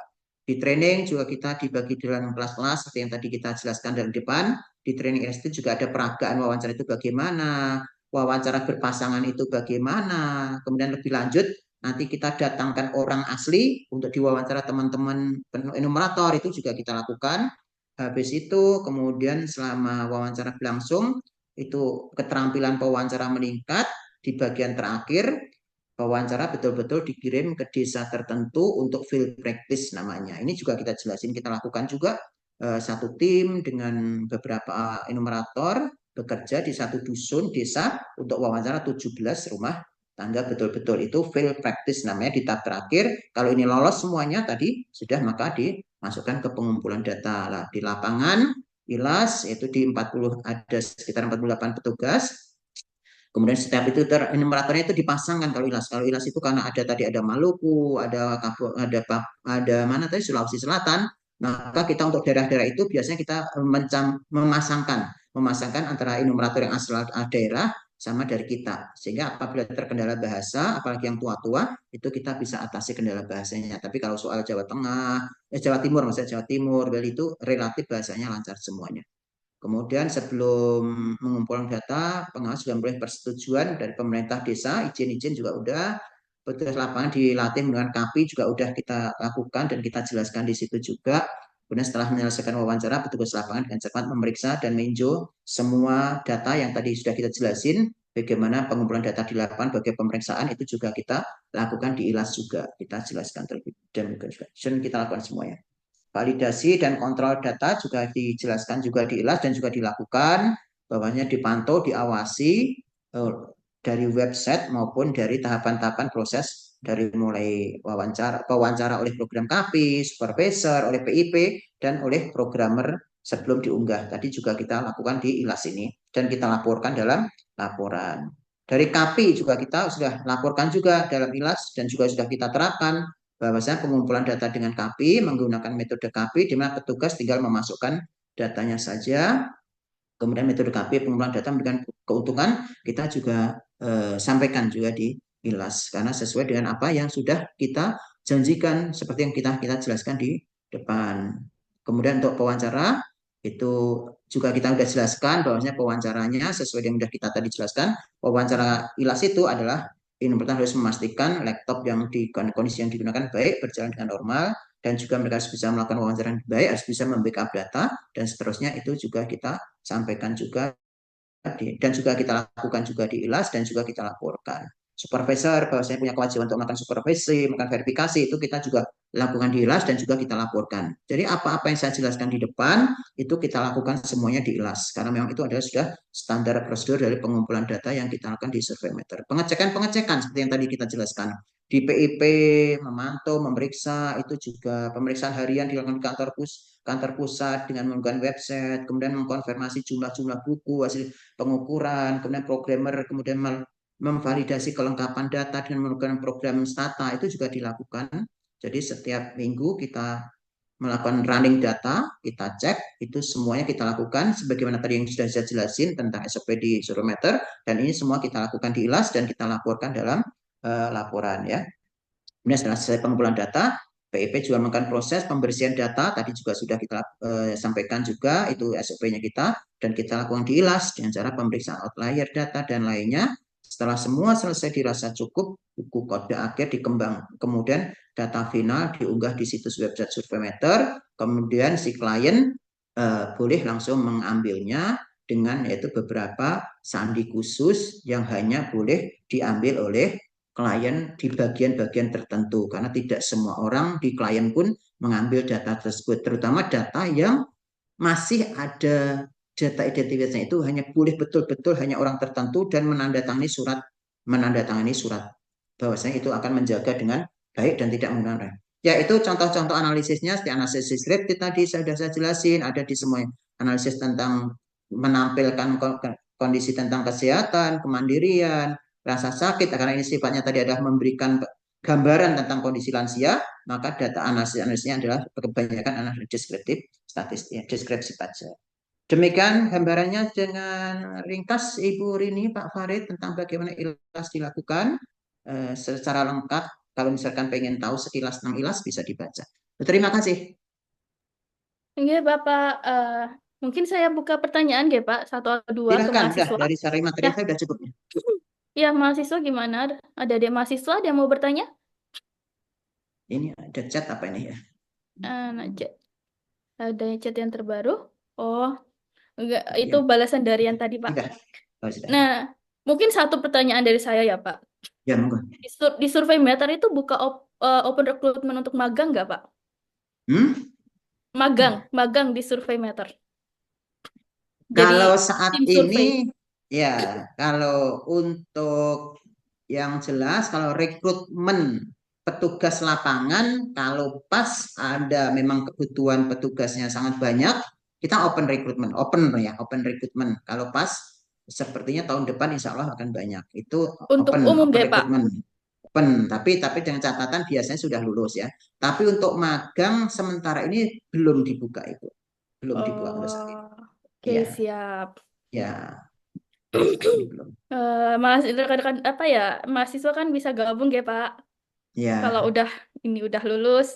Di training juga kita dibagi dalam kelas-kelas seperti yang tadi kita jelaskan dari depan. Di training itu juga ada peragaan wawancara itu bagaimana, wawancara berpasangan itu bagaimana, kemudian lebih lanjut nanti kita datangkan orang asli untuk diwawancara teman-teman enumerator itu juga kita lakukan. Habis itu kemudian selama wawancara berlangsung itu keterampilan pewawancara meningkat. Di bagian terakhir wawancara betul-betul dikirim ke desa tertentu untuk field practice namanya. Ini juga kita jelasin, kita lakukan juga satu tim dengan beberapa enumerator bekerja di satu dusun desa untuk wawancara 17 rumah tangga betul-betul. Itu field practice namanya di tahap terakhir. Kalau ini lolos semuanya tadi sudah, maka dimasukkan ke pengumpulan data lah di lapangan. ILAS itu di 40 ada sekitar 48 petugas. Kemudian setiap itu enumeratornya itu dipasangkan kalau ILAS. Kalau ILAS itu karena ada tadi ada Maluku, ada mana tadi Sulawesi Selatan, maka kita untuk daerah-daerah itu biasanya kita memasangkan antara enumerator yang asal daerah sama dari kita. Sehingga apabila terkendala bahasa, apalagi yang tua-tua, itu kita bisa atasi kendala bahasanya. Tapi kalau soal Jawa Tengah, Jawa Timur, maksudnya Jawa Timur, Bali itu relatif bahasanya lancar semuanya. Kemudian sebelum mengumpulkan data, pengawas sudah memperoleh persetujuan dari pemerintah desa, izin-izin juga udah, petugas lapangan dilatih menggunakan KAPI juga udah kita lakukan dan kita jelaskan di situ juga. Kemudian setelah menyelesaikan wawancara, petugas lapangan dengan cepat memeriksa dan meninjau semua data yang tadi sudah kita jelasin, bagaimana pengumpulan data di lapangan, bagaimana pemeriksaan itu juga kita lakukan di ILAS juga. Kita jelaskan terlebih dahulu, kita lakukan semuanya. Validasi dan kontrol data juga dijelaskan juga di ILAS dan juga dilakukan, bahwanya dipantau, diawasi dari website maupun dari tahapan-tahapan proses dari mulai wawancara oleh program KAPI, supervisor, oleh PIP, dan oleh programmer sebelum diunggah. Tadi juga kita lakukan di ILAS ini dan kita laporkan dalam laporan. Dari KAPI juga kita sudah laporkan juga dalam ILAS dan juga sudah kita terapkan bahwasanya pengumpulan data dengan KAPI menggunakan metode KAPI di mana petugas tinggal memasukkan datanya saja. Kemudian metode KAPI pengumpulan data memberikan keuntungan kita juga sampaikan juga di ILAS karena sesuai dengan apa yang sudah kita janjikan seperti yang kita jelaskan di depan. Kemudian untuk pewawancara itu juga kita sudah jelaskan bahwasanya pewawancaranya sesuai dengan yang sudah kita tadi jelaskan. Pewawancara ILAS itu adalah ini pertama harus memastikan laptop yang di kondisi yang digunakan baik, berjalan dengan normal, dan juga mereka harus bisa melakukan wawancara yang baik, harus bisa membackup data, dan seterusnya itu juga kita sampaikan juga dan juga kita lakukan juga di ILAS dan juga kita laporkan. Supervisor, kalau saya punya kewajiban untuk melakukan supervisi, melakukan verifikasi, itu kita juga lakukan di ILAS dan juga kita laporkan. Jadi apa-apa yang saya jelaskan di depan, itu kita lakukan semuanya di ILAS. Karena memang itu adalah sudah standar prosedur dari pengumpulan data yang kita lakukan di Surveymeter. Pengecekan-pengecekan seperti yang tadi kita jelaskan. Di PIP, memantau, memeriksa, itu juga pemeriksaan harian dilakukan di kantor pusat dengan menggunakan website, kemudian mengkonfirmasi jumlah-jumlah buku, hasil pengukuran, kemudian programmer, kemudian memvalidasi kelengkapan data dengan menggunakan program Stata, itu juga dilakukan. Jadi setiap minggu kita melakukan running data, kita cek, itu semuanya kita lakukan sebagaimana tadi yang sudah saya jelasin tentang SOP di Surveymeter, dan ini semua kita lakukan di ILAS dan kita laporkan dalam laporan ya. Kemudian setelah selesai pengumpulan data, PIP juga melakukan proses pembersihan data, tadi juga sudah kita sampaikan juga, itu SOP-nya kita, dan kita lakukan di ILAS dengan cara pemeriksaan outlier data dan lainnya. Setelah semua selesai dirasa cukup, buku kode akhir dikembang, kemudian data final diunggah di situs website Surveymeter, kemudian si klien boleh langsung mengambilnya dengan yaitu beberapa sandi khusus yang hanya boleh diambil oleh klien di bagian-bagian tertentu karena tidak semua orang di klien pun mengambil data tersebut, terutama data yang masih ada data identitasnya itu hanya boleh betul-betul hanya orang tertentu dan menandatangani surat bahwasanya itu akan menjaga dengan baik dan tidak menggunakan. Ya itu contoh-contoh analisisnya, seperti analisis deskriptif tadi sudah saya jelasin, ada di semua analisis tentang menampilkan kondisi tentang kesehatan, kemandirian, rasa sakit, karena ini sifatnya tadi adalah memberikan gambaran tentang kondisi lansia, maka data analisisnya adalah kebanyakan analisis deskriptif, statistik, deskripsi saja. Demikian gambarannya dengan ringkas Ibu Rini, Pak Farid tentang bagaimana ilas dilakukan secara lengkap. Kalau misalkan pengen tahu sekilas tentang ilas bisa dibaca. Terima kasih. Oke, Bapak, mungkin saya buka pertanyaan ya, Pak, satu atau dua ke Silakan, udah mahasiswa. dari sari materi Ya, saya udah cukup. ya mahasiswa gimana? Ada adik mahasiswa ada yang mau bertanya? Ini ada chat apa ini ya? Nah, ada chat yang terbaru. Oh, enggak, itu Ya, balasan dari yang tadi, Pak. sudah. Oh, sudah. Nah, mungkin satu pertanyaan dari saya ya, Pak. Ya, monggo. Di Survei Meter itu buka open recruitment untuk magang nggak, Pak? Hmm? Magang di Survei Meter. Jadi Kalau saat tim survei. ini, ya, kalau untuk yang jelas, kalau rekrutmen petugas lapangan, kalau pas ada memang kebutuhan petugasnya sangat banyak, kita open recruitment, open recruitment. Kalau pas, sepertinya tahun depan insya Allah akan banyak. Itu Untuk umum open nggak, Pak? recruitment, open. Tapi dengan catatan biasanya sudah lulus ya. Tapi untuk magang sementara ini belum dibuka itu, belum dibuka untuk saat ini. Oh, oke, Iya, siap. ya, saat ini belum. Rekan-rekan apa ya, mahasiswa kan bisa gabung ya, Pak. Kalau Ya. udah lulus,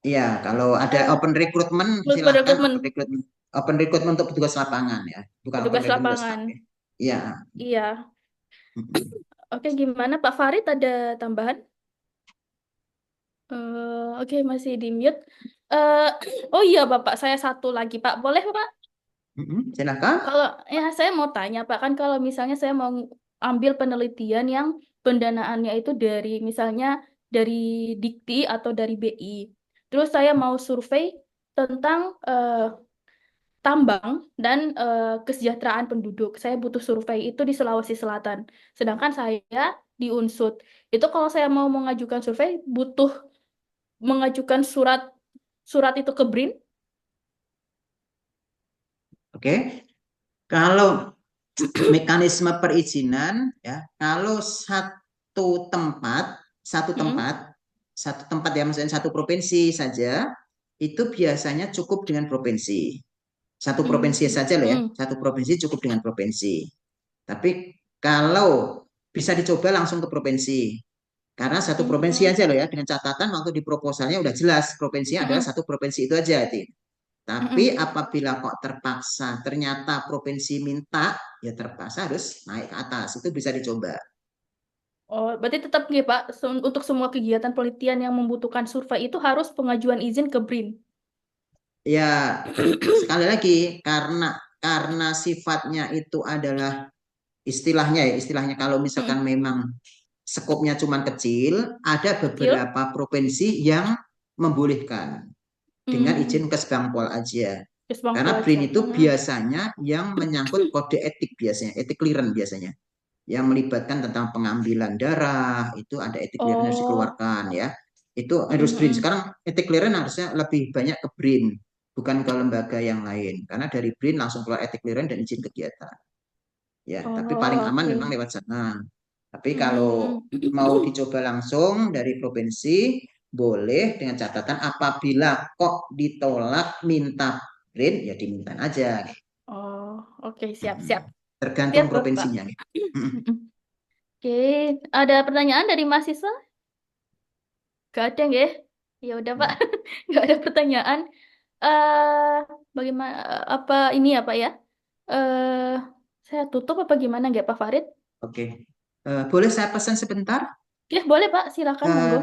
Iya, kalau ada eh, open recruitment lulus pada silahkan rekrutmen open recruitment untuk petugas lapangan ya, bukan open petugas recruitment untuk lapangan. staff ya. Iya. Iya. Mm-mm. Oke, gimana Pak Farid ada tambahan? Oke, masih di mute. Eh, oh iya, Bapak, saya satu lagi, Pak. Boleh, Pak? Mm-mm. Silakan. Kalau ya saya mau tanya, Pak, kan kalau misalnya saya mau ambil penelitian yang pendanaannya itu dari misalnya dari Dikti atau dari BI. Terus saya mau survei tentang tambang dan kesejahteraan penduduk. Saya butuh survei itu di Sulawesi Selatan. Sedangkan saya di Unsut. Itu kalau saya mau mengajukan survei butuh mengajukan surat surat itu ke BRIN. Oke. Kalau mekanisme perizinan ya, kalau satu Mm-mm. tempat, satu tempat ya maksudnya satu provinsi saja itu biasanya cukup dengan provinsi. Satu Mm. provinsi saja loh ya, Mm. satu provinsi cukup dengan provinsi. Tapi kalau bisa dicoba langsung ke provinsi, karena satu provinsi Mm. aja loh ya, dengan catatan waktu di proposalnya udah jelas provinsinya adalah Mm. satu provinsi itu aja itu. Tapi Mm. apabila kok terpaksa ternyata provinsi minta, ya terpaksa harus naik ke atas. Itu bisa dicoba. Oh, berarti tetap nih Pak, untuk semua kegiatan penelitian yang membutuhkan survei itu harus pengajuan izin ke BRIN. Ya sekali lagi karena sifatnya itu adalah istilahnya kalau misalkan Mm. memang skopnya cuma kecil, ada Kecil. beberapa provinsi yang membolehkan dengan Mm. izin Kesbangpol aja. Yes, Bang Karena Pelaja. BRIN itu Mm. biasanya yang menyangkut kode etik biasanya, etik clearance biasanya. Yang melibatkan tentang pengambilan darah, itu ada etik clearance harus Oh. dikeluarkan ya. Itu harus BRIN. Mm. Sekarang etik clearance harusnya lebih banyak ke BRIN, bukan ke lembaga yang lain. Karena dari BRIN langsung keluar etik clearance dan izin kegiatan. Ya, tapi paling Oh, aman memang oke. lewat sana. Tapi kalau Mm. mau dicoba langsung dari provinsi, boleh dengan catatan apabila kok ditolak minta print, ya diminta aja. Oh, oke, siap-siap. Tergantung Siap, Bapak. provinsinya. Oke, ada pertanyaan dari mahasiswa? Gak ada ya? Ya udah, Pak. Gak ada pertanyaan. eh Bagaimana apa ini ya, Pak ya? Eh saya tutup apa gimana nggak, Pak Farid? Oke. Boleh saya pesan sebentar? Ya, boleh, Pak. Silakan, Eh, monggo.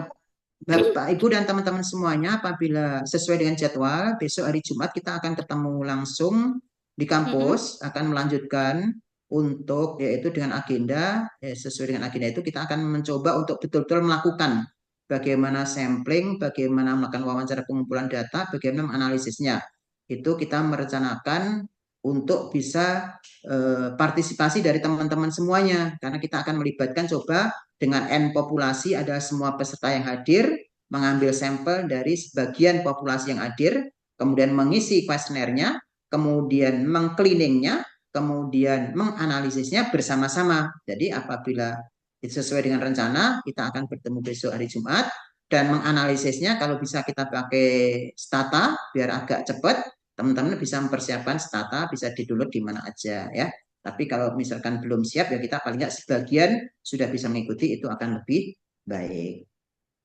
Bapak, Ibu, dan teman-teman semuanya, apabila sesuai dengan jadwal, besok hari Jumat kita akan ketemu langsung di Mm-mm. kampus, akan melanjutkan untuk yaitu dengan agenda, sesuai dengan agenda itu kita akan mencoba untuk betul-betul melakukan bagaimana sampling, bagaimana melakukan wawancara pengumpulan data, bagaimana menganalisisnya. Itu kita merencanakan untuk bisa partisipasi dari teman-teman semuanya, karena kita akan melibatkan coba dengan N populasi adalah semua peserta yang hadir, mengambil sampel dari sebagian populasi yang hadir, kemudian mengisi kuesionernya, kemudian mengcleaningnya, kemudian menganalisisnya bersama-sama. Jadi apabila itu sesuai dengan rencana, kita akan bertemu besok hari Jumat, dan menganalisisnya kalau bisa kita pakai stata biar agak cepat, teman-teman bisa mempersiapkan Stata, bisa di-download di mana aja ya. Tapi kalau misalkan belum siap ya kita paling nggak sebagian sudah bisa mengikuti itu akan lebih baik.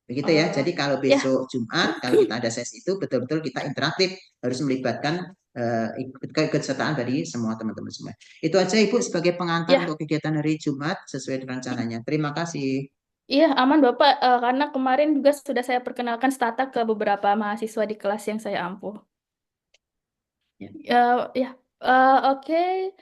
Begitu ya. Jadi kalau Ya, besok Jumat, kalau kita ada sesi itu betul-betul kita interaktif, harus melibatkan keikutsertaan dari semua teman-teman semua. Itu aja Ibu sebagai pengantar ya, untuk kegiatan hari Jumat sesuai dengan rencananya. Terima kasih. iya aman Bapak, karena kemarin juga sudah saya perkenalkan Stata ke beberapa mahasiswa di kelas yang saya ampuh. Ya. Ya, oke.